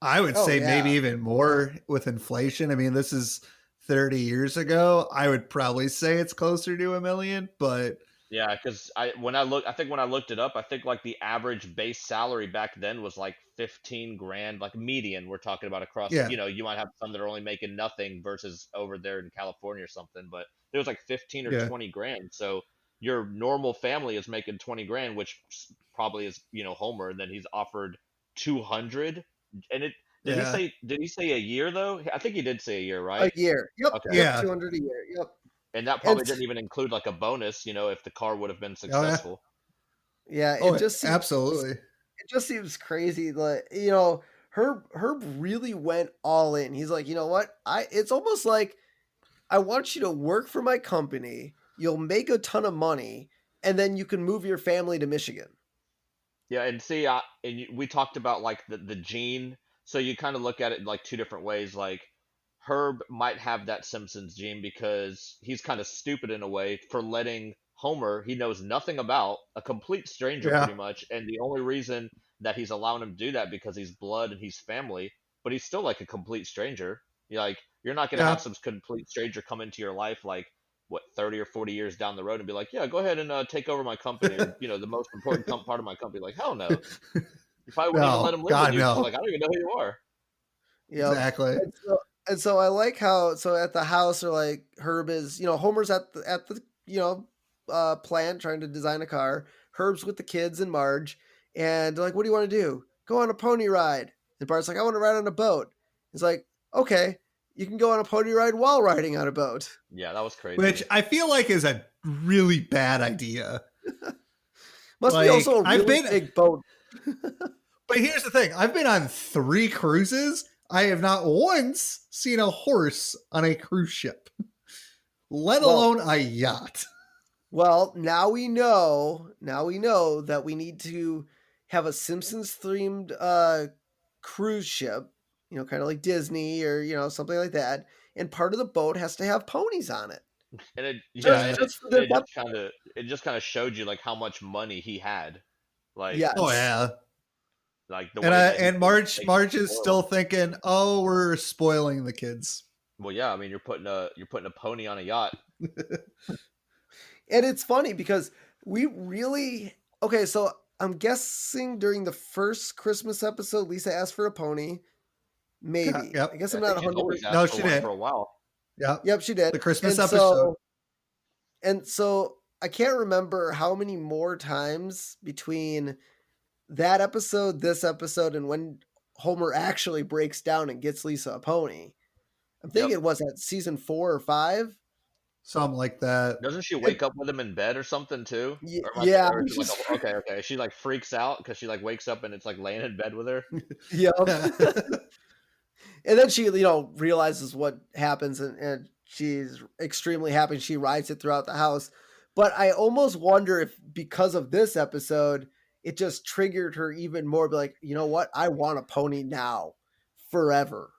I would say maybe even more with inflation. I mean, this is 30 years ago. I would probably say it's closer to $1 million, but yeah, because when I looked it up, I think like the average base salary back then was like 15 grand, like median. We're talking about across. Yeah. You might have some that are only making nothing versus over there in California or something, but there was like 15 or 20 grand. So your normal family is making 20 grand, which probably is Homer, and then he's offered 200. And did he say a year though? I think he did say a year, right? A year. Yep. Okay. Yeah. 200 a year. Yep. And that probably didn't even include like a bonus, if the car would have been successful. Yeah, it just seems, absolutely. It just seems crazy. Like, Herb really went all in. He's like, you know what? It's almost like I want you to work for my company. You'll make a ton of money, and then you can move your family to Michigan. Yeah, and see, we talked about like the gene. So you kind of look at it like two different ways. Like Herb might have that Simpsons gene because he's kind of stupid in a way for letting Homer, he knows nothing about, a complete stranger pretty much, and the only reason that he's allowing him to do that because he's blood and he's family, but he's still like a complete stranger. You're not going to have some complete stranger come into your life like 30 or 40 years down the road and be like, yeah, go ahead and take over my company, or the most important part of my company. Like, hell no. You probably wouldn't even let him live with you. Like, I don't even know who you are. Yeah, exactly. And so I like how at the house or like Herb is, Homer's at the plant trying to design a car. Herb's with the kids and Marge, and they're like, what do you want to do? Go on a pony ride. And Bart's like, I want to ride on a boat. He's like, okay, you can go on a pony ride while riding on a boat. Yeah, that was crazy. Which I feel like is a really bad idea. Must be also a really big boat. But here's the thing. I've been on 3 cruises. I have not once seen a horse on a cruise ship, let alone a yacht. Well, now we know that we need to have a Simpsons themed cruise ship, kind of like Disney or, something like that. And part of the boat has to have ponies on it. And it yeah, just and just for this it just kind of showed you like how much money he had, like Oh yes. yeah. the And way that he was making Marge is spoil still 'em. thinking, "Oh, we're spoiling the kids." Well, yeah, I mean you're putting a pony on a yacht. And it's funny because we really okay, so I'm guessing during the first Christmas episode, Lisa asked for a pony. Yeah, Maybe. I yep. guess I I'm not think she's 100. always asked No, for she one for did. a while. Yep. Yep, she did. The Christmas And episode. so I can't remember how many more times between that episode, this episode, and when Homer actually breaks down and gets Lisa a pony. I'm Yep. thinking it was at season 4 or 5. Something like that. Doesn't she It, wake up with him in bed or something too? Or am I yeah, or is it like she's okay. She like freaks out because she like wakes up and it's like laying in bed with her. yep. And then she, realizes what happens and she's extremely happy. She rides it throughout the house. But I almost wonder if because of this episode, it just triggered her even more. Be like, you know what? I want a pony now, forever.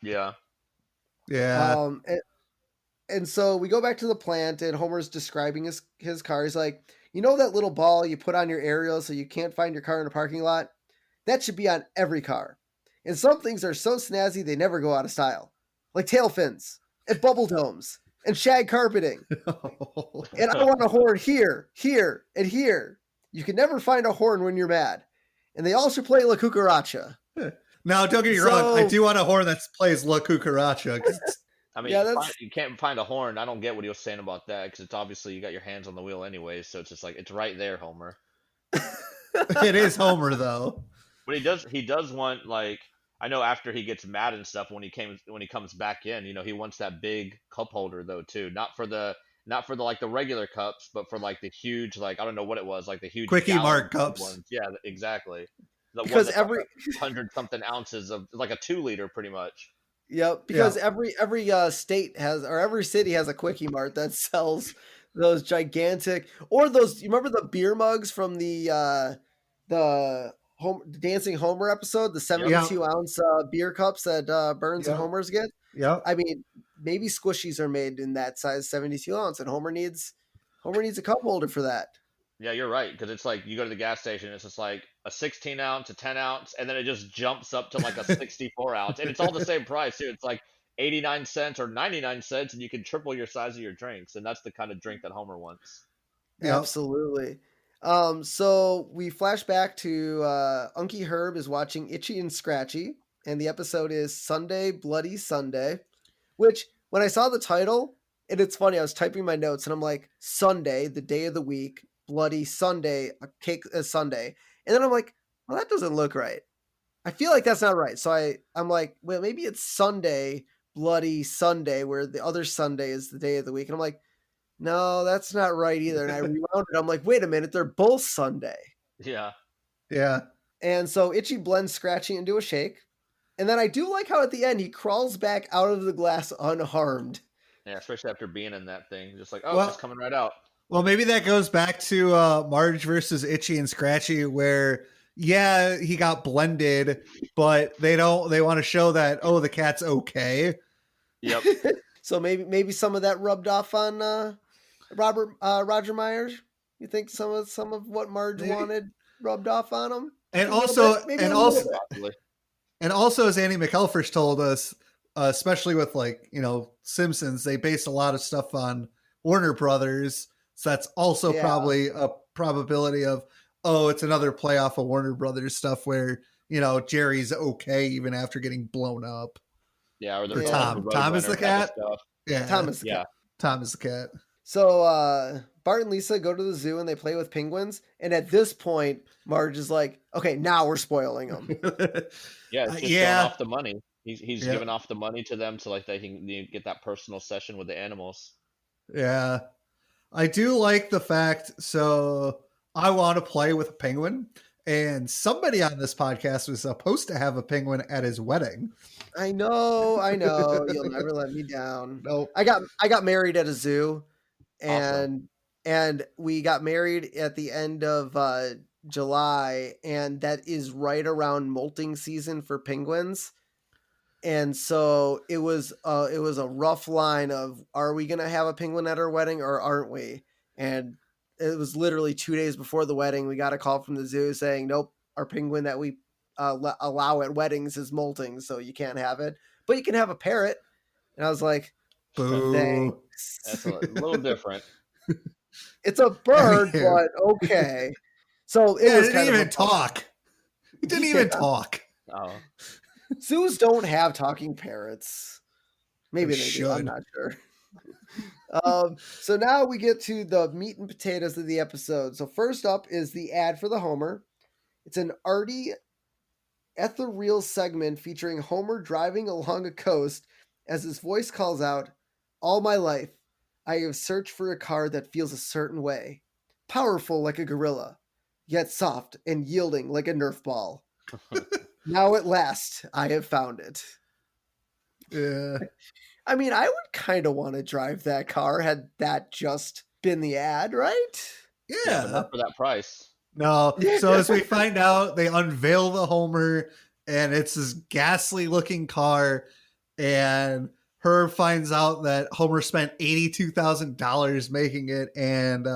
Yeah. Yeah. And so we go back to the plant, and Homer's describing his car. He's like, you know that little ball you put on your aerial so you can't find your car in a parking lot? That should be on every car. And some things are so snazzy they never go out of style, like tail fins and bubble domes and shag carpeting. And I want a horn here, here, and here. You can never find a horn when you're mad. And they all should play La Cucaracha. Now, don't get me wrong. I do want a horn that plays La Cucaracha. I mean, Yeah, you can't find a horn. I don't get what he was saying about that because it's obviously you got your hands on the wheel anyway, so it's just like it's right there, Homer. It is Homer though. But he does want like I know after he gets mad and stuff when he comes back in, he wants that big cup holder though too, not for the like the regular cups, but for like the huge like I don't know what it was like the huge Quickie Mart cups. ones. Yeah, exactly. The because one that's every like 100 something ounces of like a 2 liter pretty much. Yep, because every state has or every city has a Quickie Mart that sells those gigantic or those. You remember the beer mugs from the Dancing Homer episode, the 72-ounce beer cups that Burns and Homer's get. Yeah, I mean, maybe squishies are made in that size 72 ounce, and Homer needs a cup holder for that. Yeah, you're right because it's like you go to the gas station, it's just like a 16 ounce, a 10 ounce, and then it just jumps up to like a 64 ounce, and it's all the same price too. It's like 89 cents or 99 cents, and you can triple your size of your drinks, and that's the kind of drink that Homer wants. Yep. Absolutely. So we flash back to Unky Herb is watching Itchy and Scratchy, and the episode is Sunday, Bloody Sunday, which when I saw the title, and it's funny, I was typing my notes and I'm like, Sunday, the day of the week, Bloody Sunday, a cake Sunday. And then I'm like, well, that doesn't look right. I feel like that's not right. So I'm like, well, maybe it's Sunday, Bloody Sunday, where the other Sunday is the day of the week. And I'm like, no, that's not right either. And I rewound it. I'm like, wait a minute, they're both Sunday. Yeah. Yeah. And so Itchy blends Scratchy into a shake. And then I do like how at the end he crawls back out of the glass unharmed. Yeah, especially after being in that thing. Just like, oh, it's coming right out. Well, maybe that goes back to Marge versus Itchy and Scratchy, where he got blended, but they want to show that the cat's okay. Yep. So maybe some of that rubbed off on Roger Myers. You think some of what Marge wanted rubbed off on him? And also, as Andy McElfresh told us, especially with Simpsons, they based a lot of stuff on Warner Brothers. So that's also probably a probability of, it's another play off of Warner Brothers stuff where, Jerry's okay even after getting blown up. Yeah, or Tom. Tom is the cat? Yeah. Tom is the cat. Tom is the cat. So Bart and Lisa go to the zoo and they play with penguins. And at this point, Marge is like, okay, now we're spoiling them. Yeah, it's just showing off the money. He's giving off the money to them so like they can get that personal session with the animals. Yeah. I do like the fact, so I want to play with a penguin, and somebody on this podcast was supposed to have a penguin at his wedding. I know. You'll never let me down. Nope. I got married at a zoo, Awesome. and we got married at the end of July, and that is right around molting season for penguins. And so it was a rough line of, are we going to have a penguin at our wedding or aren't we? And it was literally 2 days before the wedding. We got a call from the zoo saying, nope, our penguin that we allow at weddings is molting, so you can't have it, but you can have a parrot. And I was like, Boo. That's thanks. a little different. It's a bird, Anywho. but okay. So it Yeah, it was didn't kind even of talk. It didn't even talk. Oh, Zoos don't have talking parrots. Maybe they do. I'm should. not sure. So now we get to the meat and potatoes of the episode. So first up is the ad for the Homer. It's an arty, ethereal segment featuring Homer driving along a coast as his voice calls out, "All my life, I have searched for a car that feels a certain way. Powerful like a gorilla, yet soft and yielding like a Nerf ball. Now at last, I have found it." Yeah. I mean, I would kind of want to drive that car had that just been the ad, right? yeah, Yeah. but not for that price. No. So as we find out, they unveil the Homer, and it's this ghastly looking car, and Herb finds out that Homer spent $82,000 making it, and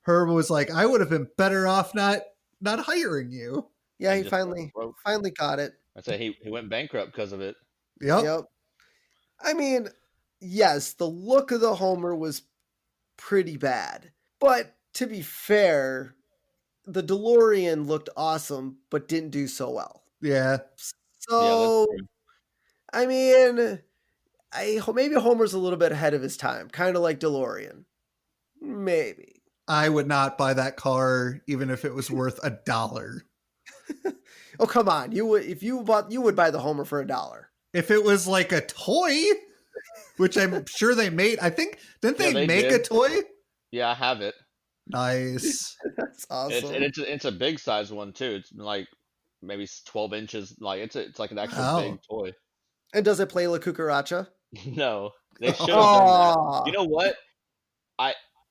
Herb was like, "I would have been better off not hiring you." Yeah, he Just broke. finally got it. I say he went bankrupt because of it. Yep. Yep. I mean, yes, the look of the Homer was pretty bad. But to be fair, the DeLorean looked awesome, but didn't do so well. Yeah. So, Yeah, I mean, maybe Homer's a little bit ahead of his time, kind of like DeLorean. Maybe. I would not buy that car even if it was worth $1. Oh, come on. You would buy the Homer for $1. If it was like a toy, which I'm sure they made, I think, didn't Yeah, they they make did. a toy? Yeah, I have it. Nice. That's awesome. It's a big size one too. It's like maybe 12 inches. Like it's like an actual Wow. big toy. And does it play La Cucaracha? No, they should have done that. Oh, You know what?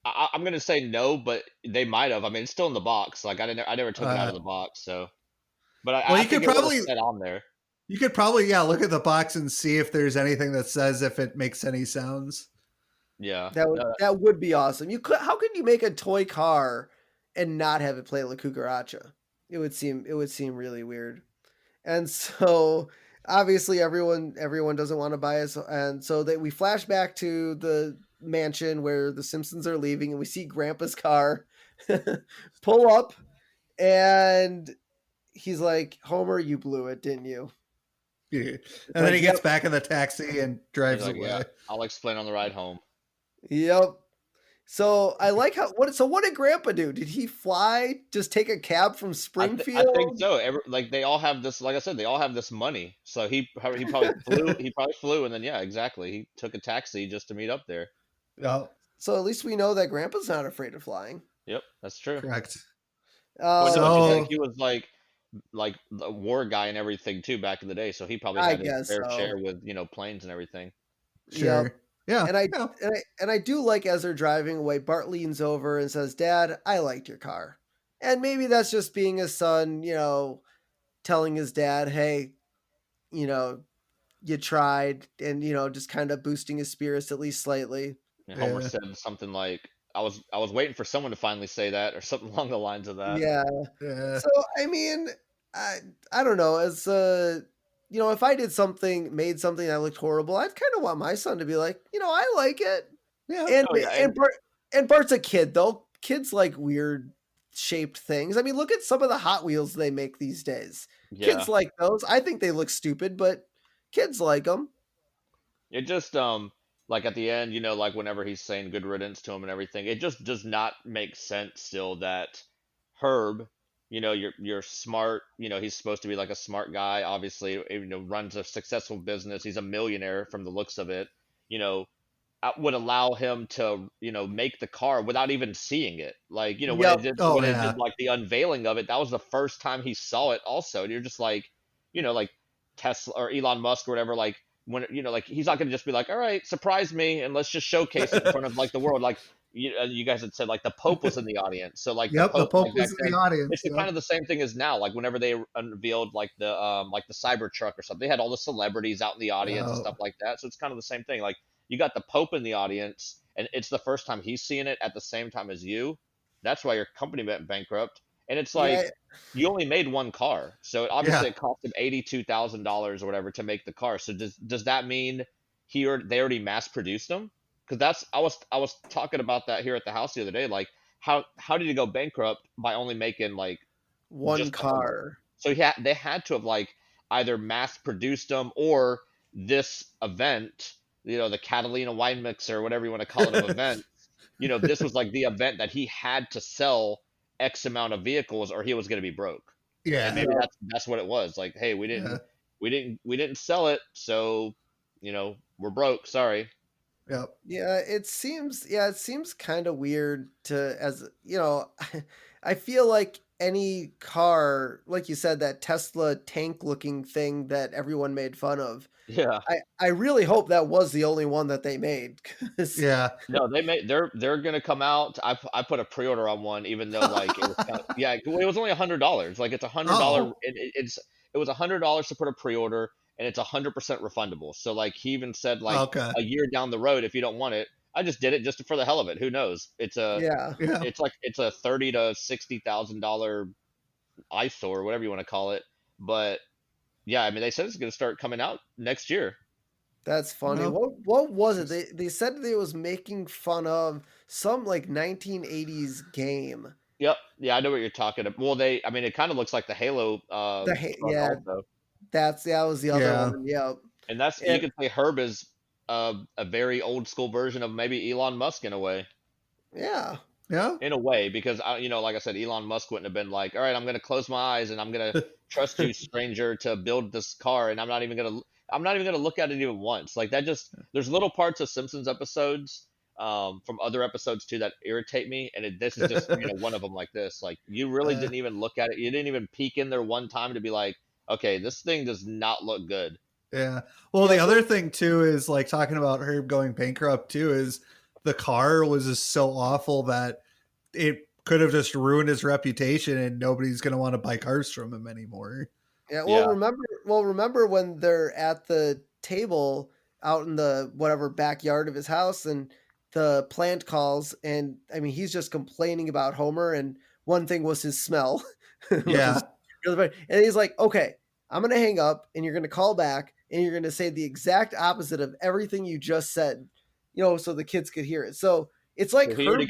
I'm gonna say no, but they might have. I mean, it's still in the box. Like I never took it out of the box. So, but Well, I you think could it would probably have said on there. look at the box and see if there's anything that says if it makes any sounds. Yeah, that would be awesome. How could you make a toy car and not have it play La Cucaracha? It would seem really weird. And so obviously everyone doesn't want to buy it, and so we flash back to the mansion where the Simpsons are leaving, and we see Grandpa's car pull up, and he's like, "Homer, you blew it, didn't you?" Yeah. And then he gets back in the taxi and drives like, away. yeah, I'll explain on the ride home. Yep. So I like what did Grandpa do? Did he fly? Just take a cab from Springfield? I think so. Like they all have this. Like I said, they all have this money. So he probably flew. He probably flew, and then yeah, exactly. He took a taxi just to meet up there. Oh, So at least we know that Grandpa's not afraid of flying. Yep, that's true. correct. Well, So- no, 'cause, like, he was like the war guy and everything too back in the day. So he probably I had his guess fair so. share with planes and everything. Sure. Yep. Yeah. And I, yeah. and I do like, as they're driving away, Bart leans over and says, "Dad, I liked your car." And maybe that's just being a son, telling his dad, "Hey, you tried," and just kind of boosting his spirits at least slightly. And Homer Yeah. said something like, I was waiting for someone to finally say that," or something along the lines of that. Yeah. Yeah. So I mean, I don't know. As if I made something that looked horrible, I'd kind of want my son to be like, I like it. Yeah. And Oh, yeah, and Bart's a kid though. Kids like weird shaped things. I mean, look at some of the Hot Wheels they make these days. Yeah. Kids like those. I think they look stupid, but kids like them. It just like at the end, like whenever he's saying good riddance to him and everything, it just does not make sense still that Herb, you're smart, he's supposed to be like a smart guy, obviously, runs a successful business, he's a millionaire from the looks of it, would allow him to, make the car without even seeing it. Like, when Yep. it did Oh, when it yeah. did like the unveiling of it, that was the first time he saw it also. And you're just like, like Tesla or Elon Musk or whatever, like when like he's not gonna just be like, all right, surprise me and let's just showcase it in front of like the world. Like, you guys had said like the Pope was in the audience. So like the Yep, the Pope, Pope like back was in then, the audience. it's the Yep. kind of the same thing as now. Like whenever they unveiled like the Cybertruck or something, they had all the celebrities out in the audience and Yep. stuff like that. So it's kind of the same thing. Like you got the Pope in the audience, and it's the first time he's seeing it at the same time as you. That's why your company went bankrupt. And it's Yeah, like you only made one car, so Yeah. obviously it cost him $82,000 or whatever to make the car. So does that mean they already mass produced them? Because that's I was talking about that here at the house the other day. Like how did he go bankrupt by only making like one just the Hummer? car. So they had to have like either mass produced them or this event, the Catalina wine mixer, whatever you want to call it, of event. This was like the event that he had to sell X amount of vehicles or he was going to be broke. And Yeah. maybe that's what it was. Like, hey, we Yeah. didn't sell it, so we're broke. Sorry. Yep. Yeah, it seems kind of weird to, as you know, I feel like any car, like you said, that Tesla tank looking thing that everyone made fun of. Yeah. I really hope that was the only one that they made. 'Cause- Yeah. No, they're gonna come out. I put a pre-order on one, even though like it was yeah, it was only $100. Like it's $100. Oh. It was $100 to put a pre-order, and it's 100% refundable. So like he even said like Okay. a year down the road, if you don't want it, I just did it just for the hell of it. Who knows? yeah, Yeah. It's a $30,000 to $60,000 eyesore, whatever you want to call it. But yeah, I mean they said it's gonna start coming out next year. that's funny. No. What was it? They said they was making fun of some like 1980s game. Yep. Yeah, I know what you're talking about. Well, I mean, it kind of looks like the Halo truck Yeah, also. that was the other Yeah. one. Yep. And you And could say Herb is a very old school version of maybe Elon Musk in a way. yeah. Yeah. In a way, because like I said, Elon Musk wouldn't have been like, all right, I'm gonna close my eyes and I'm gonna trust you, stranger, to build this car, and I'm not even gonna look at it even once. Like that just there's little parts of Simpsons episodes, from other episodes too that irritate me, and this is just one of them like this. Like you really didn't even look at it. You didn't even peek in there one time to be like, okay, this thing does not look good. Yeah. Well, the other thing too is like talking about Herb going bankrupt too is the car was just so awful that it could have just ruined his reputation and nobody's going to want to buy cars from him anymore. Yeah, Yeah. remember when they're at the table out in the whatever backyard of his house and the plant calls and I mean he's just complaining about Homer and one thing was his smell. which Yeah. is really funny. And he's like, "Okay, I'm going to hang up and you're going to call back and you're going to say the exact opposite of everything you just said, so the kids could hear it." So it's like So he already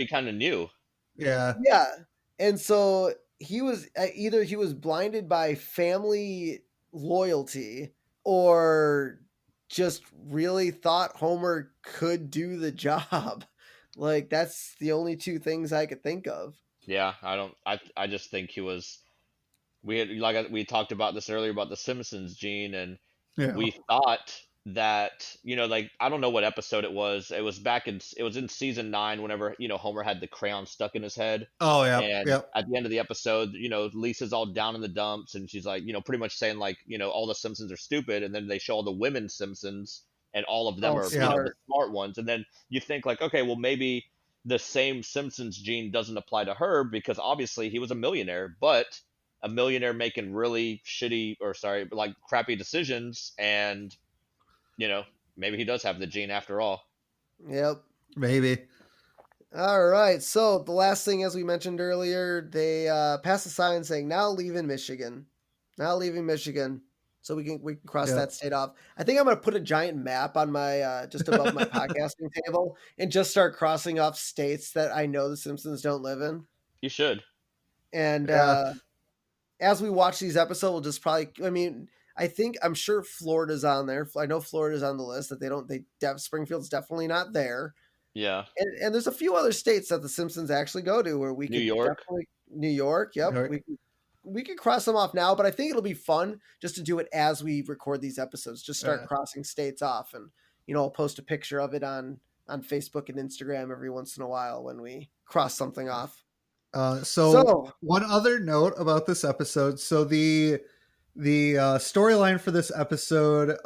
kind of knew. Yeah. yeah. And so he was either he was blinded by family loyalty or just really thought Homer could do the job. Like that's the only two things I could think of. Yeah, I just think he was. We talked about this earlier about the Simpsons, Gene, and Yeah. we thought that like I don't know what episode it was. It was in season 9 whenever Homer had the crayon stuck in his head. Oh, yeah. And Yep. at the end of the episode, Lisa's all down in the dumps and she's like, pretty much saying like, all the Simpsons are stupid, and then they show all the women Simpsons and all of them Oh, are smart. the smart ones, and then you think like, okay, well maybe the same Simpsons gene doesn't apply to Herb because obviously he was a millionaire, but a millionaire making really shitty or sorry, like crappy decisions, and maybe he does have the gene after all. Yep. Maybe. All right. So the last thing, as we mentioned earlier, they passed a sign saying now leaving Michigan. Now leaving Michigan. So we can cross Yeah. that state off. I think I'm gonna put a giant map on my just above my podcasting table and just start crossing off states that I know the Simpsons don't live in. You should. And Yeah. as we watch these episodes, we'll just probably I'm sure Florida's on there. I know Florida's on the list that Springfield's definitely not there. Yeah. And there's a few other states that the Simpsons actually go to where we New could York? definitely New York. Yep. New York. We could cross them off now, but I think it'll be fun just to do it as we record these episodes. Just start Yeah. crossing states off, and I'll post a picture of it on Facebook and Instagram every once in a while when we cross something off. So one other note about this episode. So the storyline for this episode,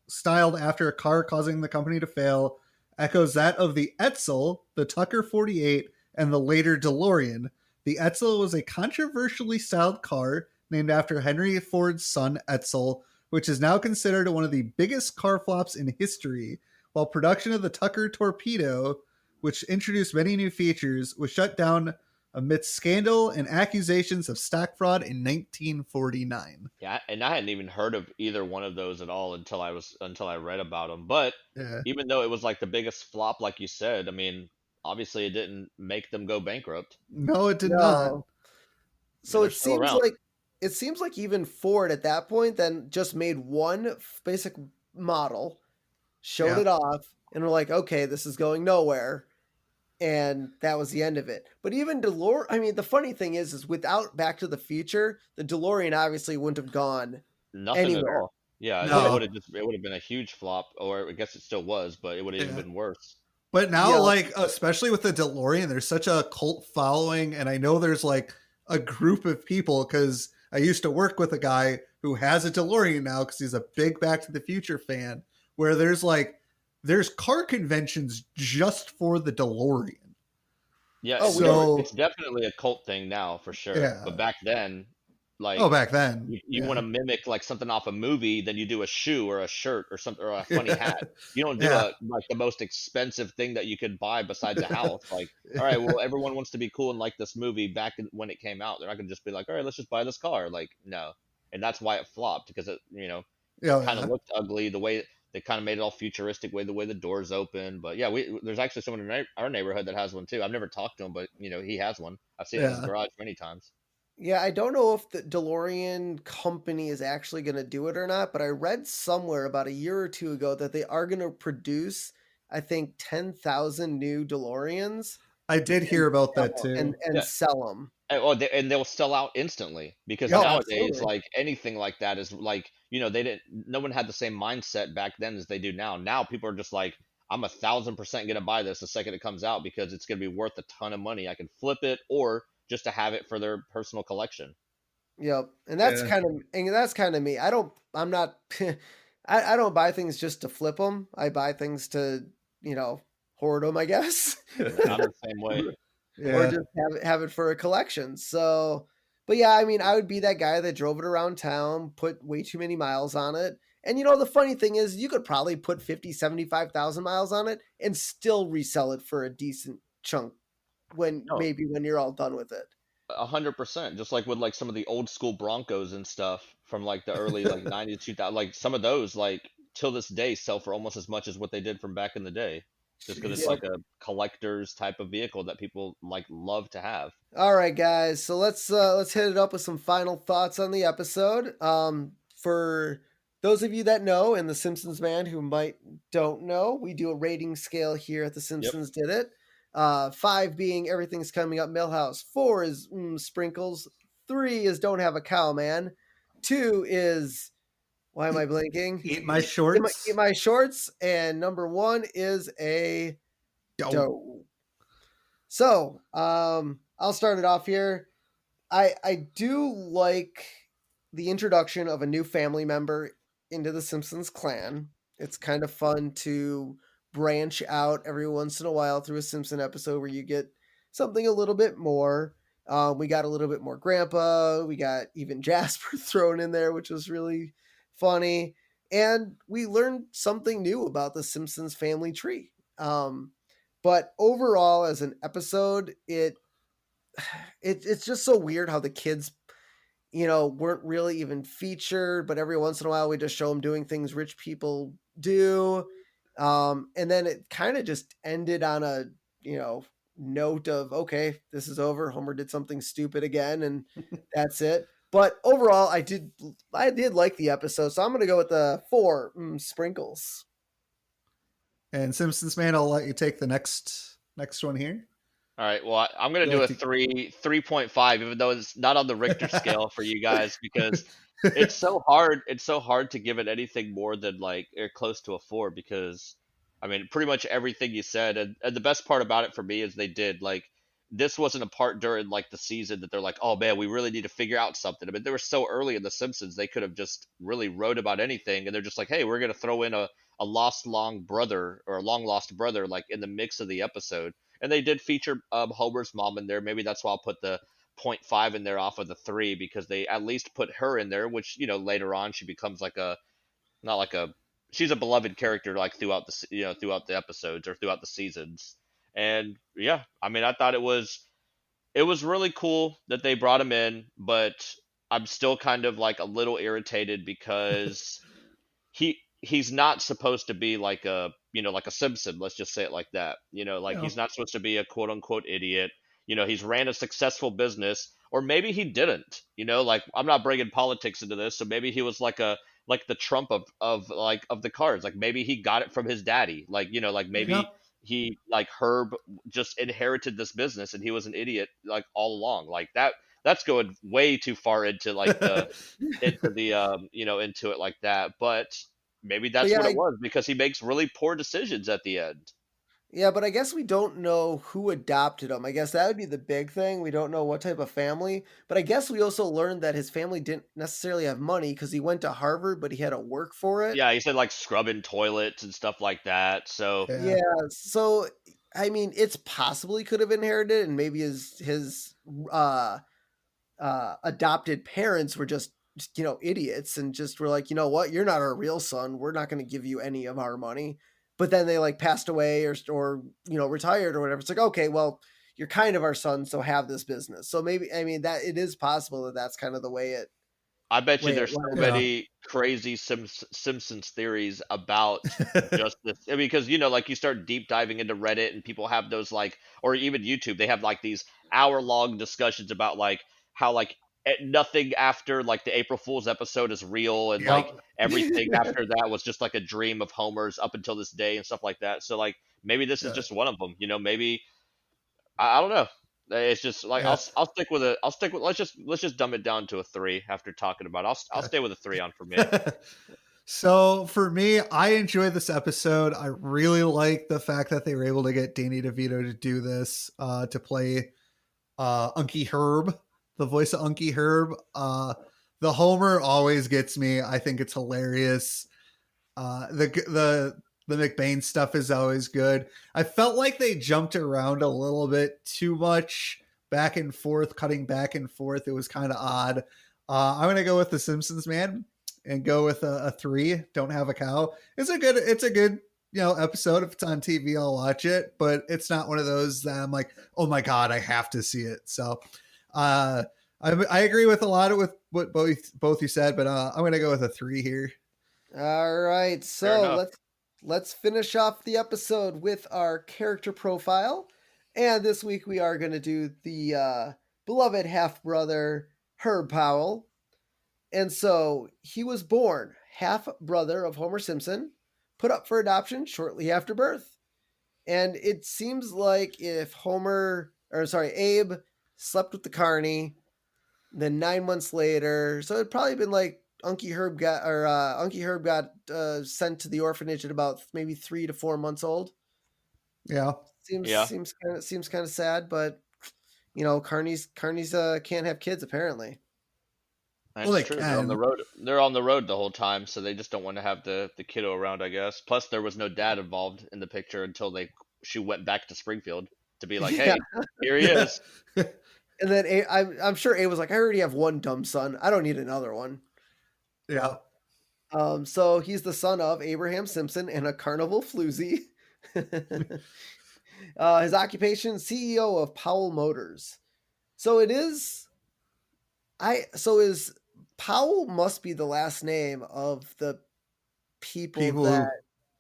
styled after a car causing the company to fail, echoes that of the Etzel, the Tucker 48, and the later DeLorean. The Etzel was a controversially styled car named after Henry Ford's son Etzel, which is now considered one of the biggest car flops in history, while production of the Tucker Torpedo, which introduced many new features, was shut down amidst scandal and accusations of stock fraud in 1949. Yeah, and I hadn't even heard of either one of those at all until I read about them. But Yeah. even though it was like the biggest flop, like you said, I mean, obviously it didn't make them go bankrupt. No, it did not. No. I So mean, they're still around. it seems like even Ford at that point then just made one basic model, showed Yeah. it off, and we're like, okay, this is going nowhere. And that was the end of it. But even DeLorean, I mean, the funny thing is without Back to the Future, the DeLorean obviously wouldn't have gone Nothing at anywhere. all. Yeah, it No. would have been a huge flop, or I guess it still was, but it would have even Yeah. been worse. But now, Yeah. like, especially with the DeLorean, there's such a cult following. And I know there's like a group of people because I used to work with a guy who has a DeLorean now because he's a big Back to the Future fan, where there's car conventions just for the DeLorean. Yeah, Oh, So it's definitely a cult thing now for sure. Yeah. But back then, like, back then. you yeah. want to mimic like something off a movie, then you do a shoe or a shirt or something or a funny hat. You don't do Yeah. like the most expensive thing that you could buy besides a house. Like, all right, well, everyone wants to be cool and like this movie when it came out. They're not gonna just be like, all right, let's just buy this car. Like, no, and that's why it flopped because it Yeah, kind of looked ugly. The way they kind of made it all futuristic, the way the doors open. But yeah, there's actually someone in our neighborhood that has one too. I've never talked to him, but he has one. I've seen it in his Yeah. garage many times. Yeah, I don't know if the DeLorean company is actually going to do it or not, but I read somewhere about a year or two ago that they are going to produce, I think, 10,000 new DeLoreans I did hear about that too. and Yeah. sell them. And they'll sell out instantly because Yeah, nowadays, absolutely. like anything like that is like no one had the same mindset back then as they do now. Now people are just like, I'm 1,000% gonna buy this the second it comes out because it's gonna be worth a ton of money. I can flip it or just to have it for their personal collection. Yep. And that's Yeah. kind of me. I'm not I don't buy things just to flip them. I buy things to, hoard them, I guess. I'm the same way. Or Yeah. just have it for a collection. So, but yeah, I mean, I would be that guy that drove it around town, put way too many miles on it. And the funny thing is you could probably put 50, 75,000 miles on it and still resell it for a decent chunk when No, you're all done with it. 100%. Just like with like some of the old school Broncos and stuff from like the early like 90s, 2000, like some of those like till this day sell for almost as much as what they did from back in the day. Just because it's Yep. like a collector's type of vehicle that people like love to have. All right, guys. So let's hit it up with some final thoughts on the episode. For those of you that know, and the Simpsons Man who might don't know, we do a rating scale here at the Simpsons. Did it? 5 being everything's coming up Millhouse. 4 is sprinkles. 3 is don't have a cow, man. 2 is why am I blinking? Eat my shorts. Eat my shorts. And number 1 is a Yo. dough. So, I'll start it off here. I do like the introduction of a new family member into the Simpsons clan. It's kind of fun to branch out every once in a while through a Simpson episode where you get something a little bit more. We got a little bit more Grandpa. We got even Jasper thrown in there, which was really funny. And we learned something new about the Simpsons family tree. But overall, as an episode, it's just so weird how the kids, weren't really even featured, but every once in a while we just show them doing things rich people do. And then it kind of just ended on a, note of, okay, this is over. Homer did something stupid again, and that's it. But overall, I did like the episode, so I'm going to go with the 4 sprinkles. And Simpsons Man, I'll let you take the next one here. All right. Well, I'm gonna do a 3.5, even though it's not on the Richter scale for you guys, because it's so hard. It's so hard to give it anything more than like or close to a 4, because I mean, pretty much everything you said, and the best part about it for me is they did like this wasn't a part during like the season that they're like, oh man, we really need to figure out something. I mean, they were so early in the Simpsons, they could have just really wrote about anything, and they're just like, hey, we're gonna throw in a lost long brother or a long lost brother like in the mix of the episode. And they did feature Homer's mom in there. Maybe that's why I'll put the point 0.5 in there off of the 3, because they at least put her in there, which, later on she becomes like a, not like a, she's a beloved character like throughout the throughout the episodes or throughout the seasons. And yeah, I mean, I thought it was really cool that they brought him in, but I'm still kind of like a little irritated because he's not supposed to be like a, like a Simpson. Let's just say it like that. Like Yeah. he's not supposed to be a quote unquote idiot. He's ran a successful business, or maybe he didn't. Like I'm not bringing politics into this, so maybe he was like the Trump of the cards. Like maybe he got it from his daddy. Like like Yeah. maybe he like Herb just inherited this business and he was an idiot like all along. Like that's going way too far into like the into the into it like that. But maybe But that's yeah, what it was, because he makes really poor decisions at the end. but I guess we don't know who adopted him. I guess that would be the big thing. We don't know what type of family. But I guess we also learned that his family didn't necessarily have money because he went to Harvard, but he had to work for it. Yeah, he said like scrubbing toilets and stuff like that. So Yeah. Yeah. So I mean, it's possible he could have inherited, and maybe his uh adopted parents were just idiots and just were like, you know what, you're not our real son, we're not going to give you any of our money. But then they like passed away or retired or whatever. It's like, okay, well, you're kind of our son, so have this business. So maybe, I mean, that it is possible that that's kind of the way I bet you it there's so went. Yeah. many crazy Simpsons theories about just this. I mean, because like you start deep diving into Reddit and people have those like, or even YouTube, they have like these hour-long discussions about like how like nothing after like the April Fool's episode is real, and like Yep. everything after that was just like a dream of Homer's up until this day and stuff like that. So like maybe this is Yeah. just one of them. Maybe I don't know. It's just like Yeah. I'll stick with a I'll stick with let's just dumb it down to a 3 after talking about it. I'll stay with a 3 on for me. So for me, I enjoyed this episode. I really like the fact that they were able to get Danny DeVito to do this, to play Unky Herb, the voice of Unky Herb. The Homer always gets me. I think it's hilarious. The McBain stuff is always good. I felt like they jumped around a little bit too much, back and forth, cutting back and forth. It was kind of odd. I'm gonna go with the Simpsons Man and go with a 3. Don't have a cow. It's a good episode. If it's on TV, I'll watch it, but it's not one of those that I'm like, oh my god, I have to see it. So I agree with a lot of with what both you said, but I'm gonna go with a 3 here. All right, Fair so enough. let's finish off the episode with our character profile. And this week we are going to do the beloved half brother Herb Powell. And so he was born half brother of Homer Simpson, put up for adoption shortly after birth. And it seems like if Abe slept with the Carney, then 9 months later, so it'd probably been like Unky Herb got sent to the orphanage at about maybe 3 to 4 months old. Yeah. Yeah. Seems kind of sad, but Carney's can't have kids apparently. That's Well, they true. They're on the can. road. They're on the road the whole time, so they just don't want to have the kiddo around, I guess. Plus, there was no dad involved in the picture until she went back to Springfield to be like, Yeah. "Hey, here he is." And then I'm sure Abe was like, I already have one dumb son. I don't need another one. Yeah. So he's the son of Abraham Simpson and a carnival floozy. His occupation, CEO of Powell Motors. So it is. Is Powell must be the last name of the people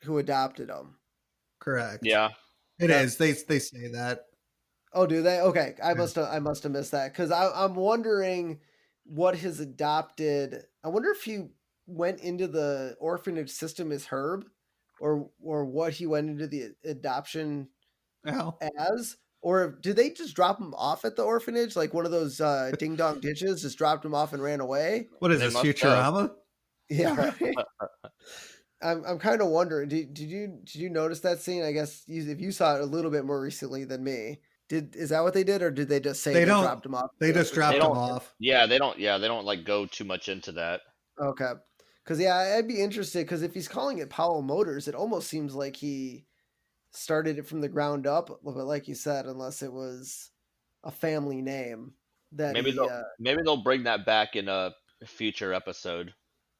who adopted him. Correct. Yeah. It is. They say that. Oh, do they? Okay, I must have missed that because I'm wondering what his adopted. I wonder if he went into the orphanage system as Herb, or what he went into the adoption as, or did they just drop him off at the orphanage like one of those ding dong ditches? Just dropped him off and ran away. What is They this, must Futurama? Yeah, right. I'm kind of wondering. Did you notice that scene? I guess if you saw it a little bit more recently than me. Is that what they did, or did they just say they dropped him off? They just dropped him off. Yeah, they don't like go too much into that. Okay. Because yeah, I'd be interested. Because if he's calling it Powell Motors, it almost seems like he started it from the ground up. But like you said, unless it was a family name that Maybe he they'll bring that back in a future episode.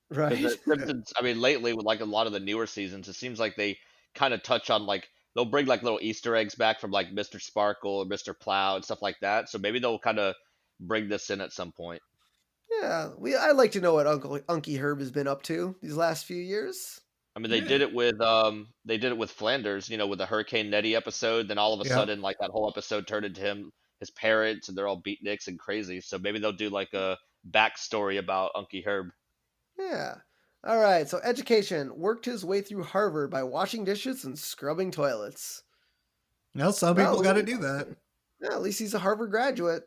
Because right. the Simpsons, I mean, lately with like a lot of the newer seasons, it seems like they kind of touch on like they'll bring like little Easter eggs back from like Mr. Sparkle or Mr. Plow and stuff like that. So maybe they'll kind of bring this in at some point. Yeah, I'd like to know what Unky Herb has been up to these last few years. I mean, Yeah. they did it with Flanders, with the Hurricane Nettie episode. Then all of a Yeah. sudden, like that whole episode turned into his parents, and they're all beatniks and crazy. So maybe they'll do like a backstory about Unky Herb. Yeah. All right. So education worked his way through Harvard by washing dishes and scrubbing toilets. Some Well, people got to do that. yeah, at least he's a Harvard graduate.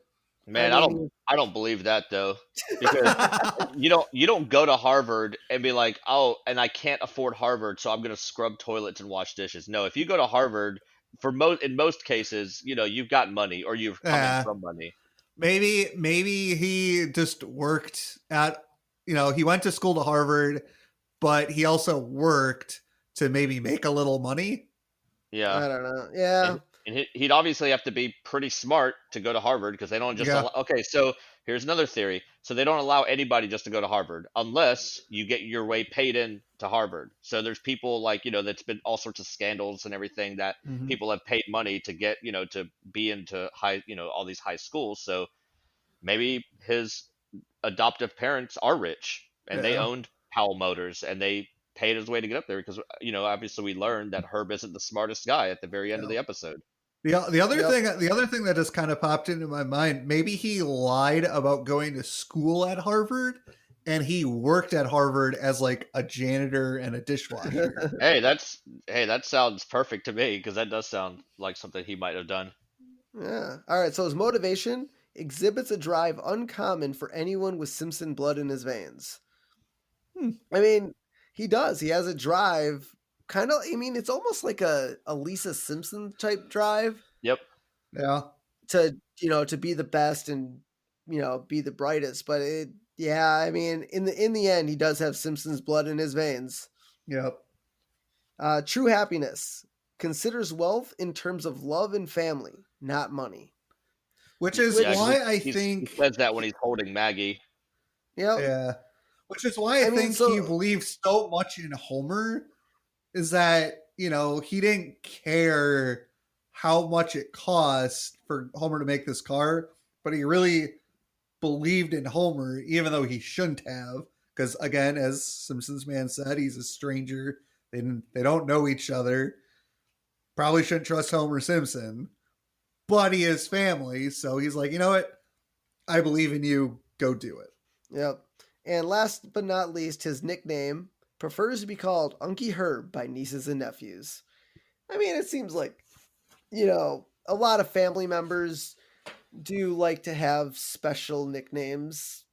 Man, mean, I don't believe that though, because you don't go to Harvard and be like, oh, and I can't afford Harvard, so I'm gonna scrub toilets and wash dishes. No, if you go to Harvard, in most cases, you've got money or you've come in Yeah. from money. Maybe he just worked at, he went to school to Harvard, but he also worked to maybe make a little money. Yeah, I don't know. Yeah. and he'd obviously have to be pretty smart to go to Harvard because they don't just okay. So here's another theory. So they don't allow anybody just to go to Harvard unless you get your way paid in to Harvard. So there's people like that's been all sorts of scandals and everything that Mhm. people have paid money to get to be into high all these high schools. So maybe his adoptive parents are rich and they Yeah. owned Powell Motors and they paid his way to get up there because obviously we learned that Herb isn't the smartest guy at the very end of the episode. The other Yep. thing that just kind of popped into my mind, maybe he lied about going to school at Harvard and he worked at Harvard as like a janitor and a dishwasher. Hey, that sounds perfect to me because that does sound like something he might have done. Yeah. All right. So his motivation exhibits a drive uncommon for anyone with Simpson blood in his veins. I mean, he does. He has a drive. Kind of. I mean, it's almost like a Lisa Simpson type drive. Yep. Yeah. To be the best and be the brightest. But yeah. I mean, in the end, he does have Simpson's blood in his veins. Yep. True happiness considers wealth in terms of love and family, not money. Which is why I he think says that when he's holding Maggie. Yep. Yeah. Which is why I think he believes so much in Homer is that, he didn't care how much it cost for Homer to make this car, but he really believed in Homer, even though he shouldn't have. Because again, as Simpsons Man said, he's a stranger. They don't know each other. Probably shouldn't trust Homer Simpson. But he is family, so he's like, you know what? I believe in you. Go do it. Yep. And last but not least, his nickname prefers to be called Unky Herb by nieces and nephews. I mean, it seems like, a lot of family members do like to have special nicknames,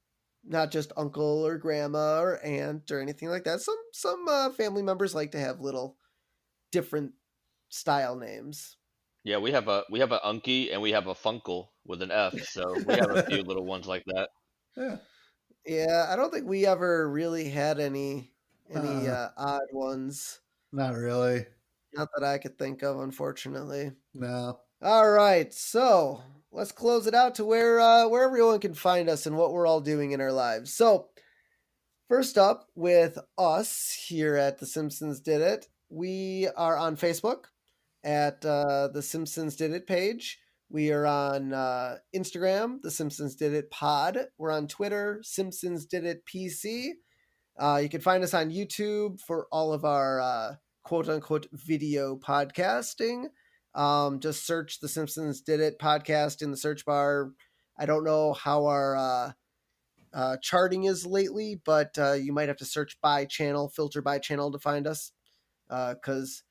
not just uncle or grandma or aunt or anything like that. Some family members like to have little different style names. Yeah, we have a Unky and we have a Funkle with an F, so we have a few little ones like that. Yeah. Yeah, I don't think we ever really had any odd ones. Not really. Not that I could think of, unfortunately. No. All right, so let's close it out to where everyone can find us and what we're all doing in our lives. So, first up with us here at The Simpsons Did It, we are on Facebook at The Simpsons Did It page. We are on Instagram, The Simpsons Did It Pod. We're on Twitter, Simpsons Did It PC. You can find us on YouTube for all of our quote-unquote video podcasting. Just search The Simpsons Did It podcast in the search bar. I don't know how our charting is lately, but you might have to search by channel, filter by channel to find us. Because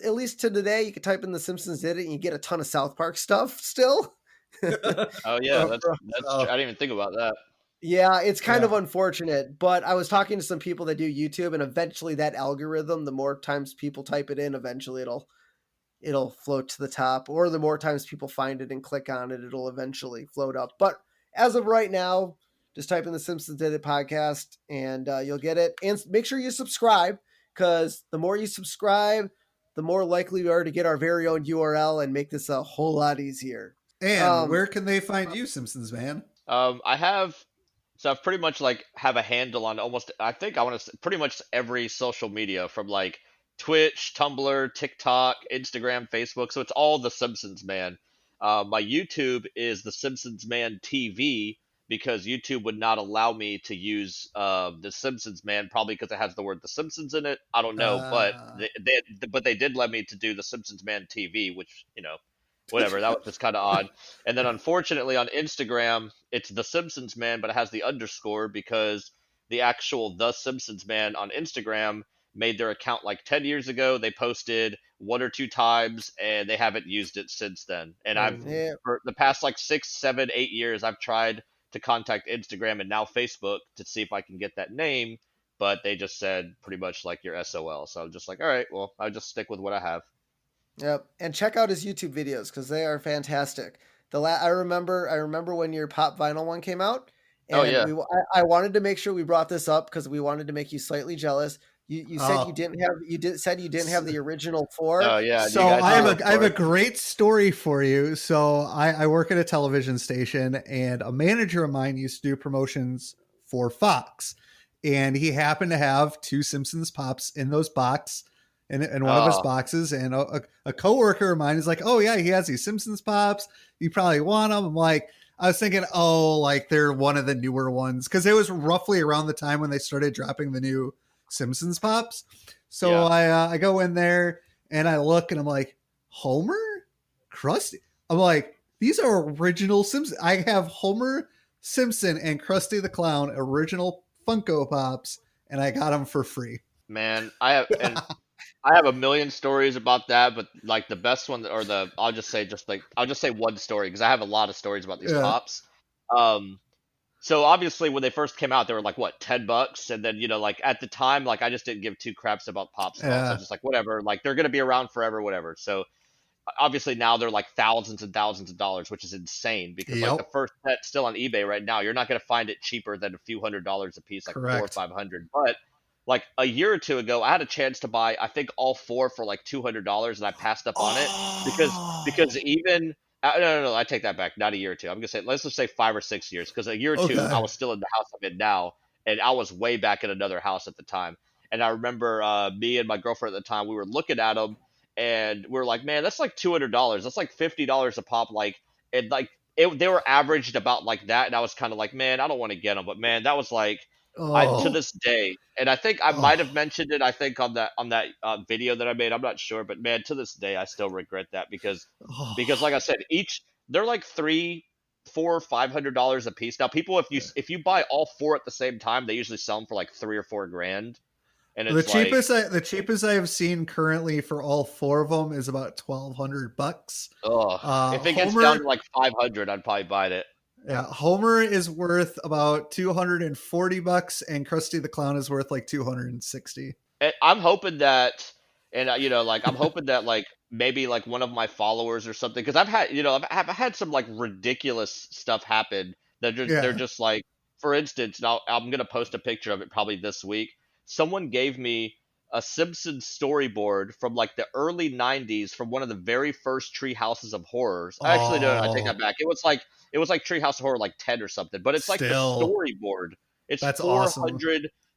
at least to today, you could type in The Simpsons Did It and you get a ton of South Park stuff still. Oh yeah, that's I didn't even think about that. Yeah, it's kind of unfortunate, but I was talking to some people that do YouTube, and eventually that algorithm, the more times people type it in, eventually it'll float to the top, or the more times people find it and click on it, it'll eventually float up. But as of right now, Just type in the Simpsons Did It podcast, and you'll get it. And make sure you subscribe, because the more you subscribe, the more likely we are to get our very own URL and make this a whole lot easier. And where can they find you, Simpsons Man? I have, so I've pretty much like have a handle on almost, I think I want to pretty much every social media from like Twitch, Tumblr, TikTok, Instagram, Facebook. So it's all the Simpsons Man. My YouTube is the Simpsons Man TV because YouTube would not allow me to use the Simpsons Man, probably because it has the word The Simpsons in it. I don't know, but Uh, they did let me to do the Simpsons Man TV, which whatever. That was just kind of odd. And then unfortunately on Instagram, it's The Simpsons Man, but it has the underscore because the actual The Simpsons Man on Instagram made their account like 10 years ago. They posted one or two times and they haven't used it since then. And Yeah. for the past like 6, 7, 8 years, I've tried to contact Instagram and now Facebook to see if I can get that name, but they just said pretty much like you're SOL. So I'm just like, all right, well, I'll just stick with what I have. Yep, and check out his YouTube videos because they are fantastic. I remember when your pop vinyl one came out, Oh and yeah. I wanted to make sure we brought this up because we wanted to make you slightly jealous. You said oh, you didn't have the original four. Oh yeah. Do So you guys I have have a a I have a for great story for you. So I work at a television station, and a manager of mine used to do promotions for Fox, and he happened to have two Simpsons pops in those box in one of his Oh, boxes, and a coworker of mine is like, "Oh yeah, he has these Simpsons pops. You probably want them." I'm like, I was thinking, oh, like they're one of the newer ones because it was roughly around the time when they started dropping the new Simpsons pops. So yeah. I go in there and I look and I'm like, Homer, Krusty. I'm like, these are original Simpsons. I have Homer Simpson and Krusty the Clown original Funko Pops, and I got them for free. Man, I have a million stories about that, but like the best one, or the I'll just say one story because I have a lot of stories about these Yeah. pops. Um, so obviously when they first came out, they were like what, $10, and then like at the time, like I just didn't give two craps about pops at all. So I Yeah. was just like whatever, like they're gonna be around forever, whatever. So obviously now they're like thousands and thousands of dollars, which is insane because like the Yep. first set still on eBay right now, you're not gonna find it cheaper than a few $100s a piece, like four or Correct. 500. But like a year or two ago, I had a chance to buy, I think, all four for like $200, and I passed up on it because Oh, even no, I take that back. Not a year or two. I'm gonna say let's just say 5 or 6 years because a year or two I okay. was still in the house I'm in now, and I was way back in another house at the time. And I remember me and my girlfriend at the time we were looking at them, and we are like, man, that's like $200. That's like $50 a pop. Like it like. They were averaged about like that, and I was kind of like, man, I don't want to get them, but man, that was like, I to Oh, this day, and I think I might have oh, mentioned it. I think on that video that I made. I'm not sure, but man, to this day, I still regret that because like I oh. said, each they're like three, four, $500 a piece. Now, people, if you buy all four at the same time, they usually sell them for like 3 or 4 grand, and The it's like, cheapest I have seen currently for all four of them is about $1,200. oh, if it gets down to Homer, like 500, I'd probably buy it. yeah, Homer is worth about $240, and Krusty the Clown is worth like 260. And I'm hoping that, and like I'm hoping that like maybe like one of my followers or something, because I've had, I've had some like ridiculous stuff happen that they're Yeah. just like, for instance, now I'm gonna post a picture of it probably this week. Someone gave me a Simpsons storyboard from like the early '90s from one of the very first Tree Houses of Horrors. Actually, no, I take that Oh, back. It was like Treehouse of Horror like 10 or something, but it's like the still, storyboard. It's that's awesome.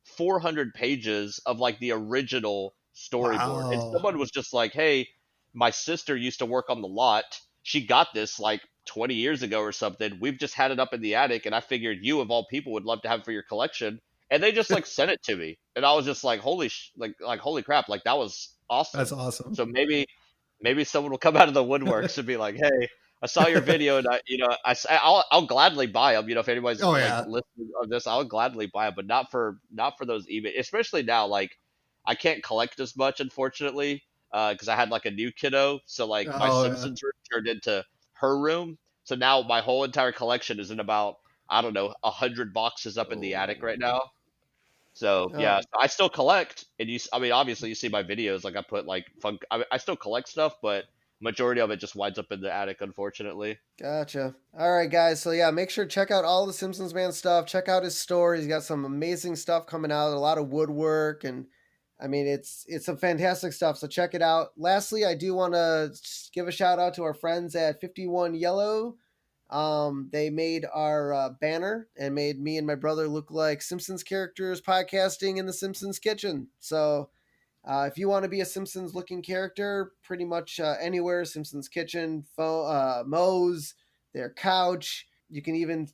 400 pages of like the original storyboard. And Wow. someone was just like, "Hey, my sister used to work on the lot. She got this like 20 years ago or something. We've just had it up in the attic, and I figured you of all people would love to have it for your collection." And they just like sent it to me, and I was just like, like holy crap, like that was That's awesome. awesome. So maybe someone will come out of the woodworks and be like, "Hey, I saw your video, and I'll gladly buy them. If anybody's Oh like yeah. listening of this, I'll gladly buy them, but not for those eBay, especially now. Like I can't collect as much, unfortunately, because I had like a new kiddo, so like my Oh yeah. Simpsons room turned into her room. So now my whole entire collection is in about, I don't know, 100 boxes up in the attic right Oh. now. So yeah, Um, I still collect, and I mean, obviously you see my videos, like I put like fun, I still collect stuff, but majority of it just winds up in the attic, unfortunately. Gotcha. All right, guys. So yeah, make sure to check out all the Simpsons Man stuff. Check out his store. He's got some amazing stuff coming out. A lot of woodwork, and I mean, it's some fantastic stuff. So check it out. Lastly, I do want to give a shout out to our friends at 51 Yellow. They made our banner and made me and my brother look like Simpsons characters podcasting in the Simpsons kitchen. So if you want to be a Simpsons looking character, pretty much anywhere, Simpsons kitchen, Moe's, their couch, you can even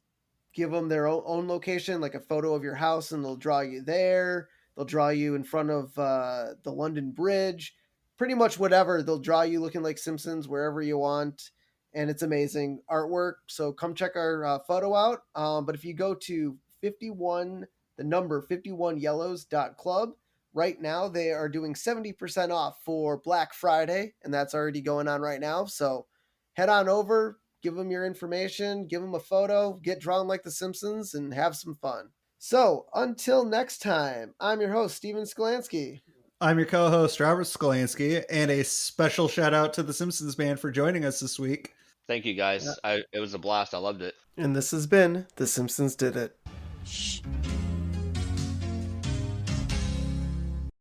give them their own location, like a photo of your house, and they'll draw you there. They'll draw you in front of the London Bridge. Pretty much whatever. They'll draw you looking like Simpsons wherever you want. And it's amazing artwork. So come check our photo out. But if you go to 51, the number 51yellows.club, right now they are doing 70% off for Black Friday. And that's already going on right now. So head on over, give them your information, give them a photo, get drawn like the Simpsons, and have some fun. So until next time, I'm your host, Steven Skolansky. I'm your co-host, Robert Skolansky, and a special shout out to the Simpsons Man for joining us this week. Thank you, guys. It was a blast. I loved it. And this has been The Simpsons Did It. Shh.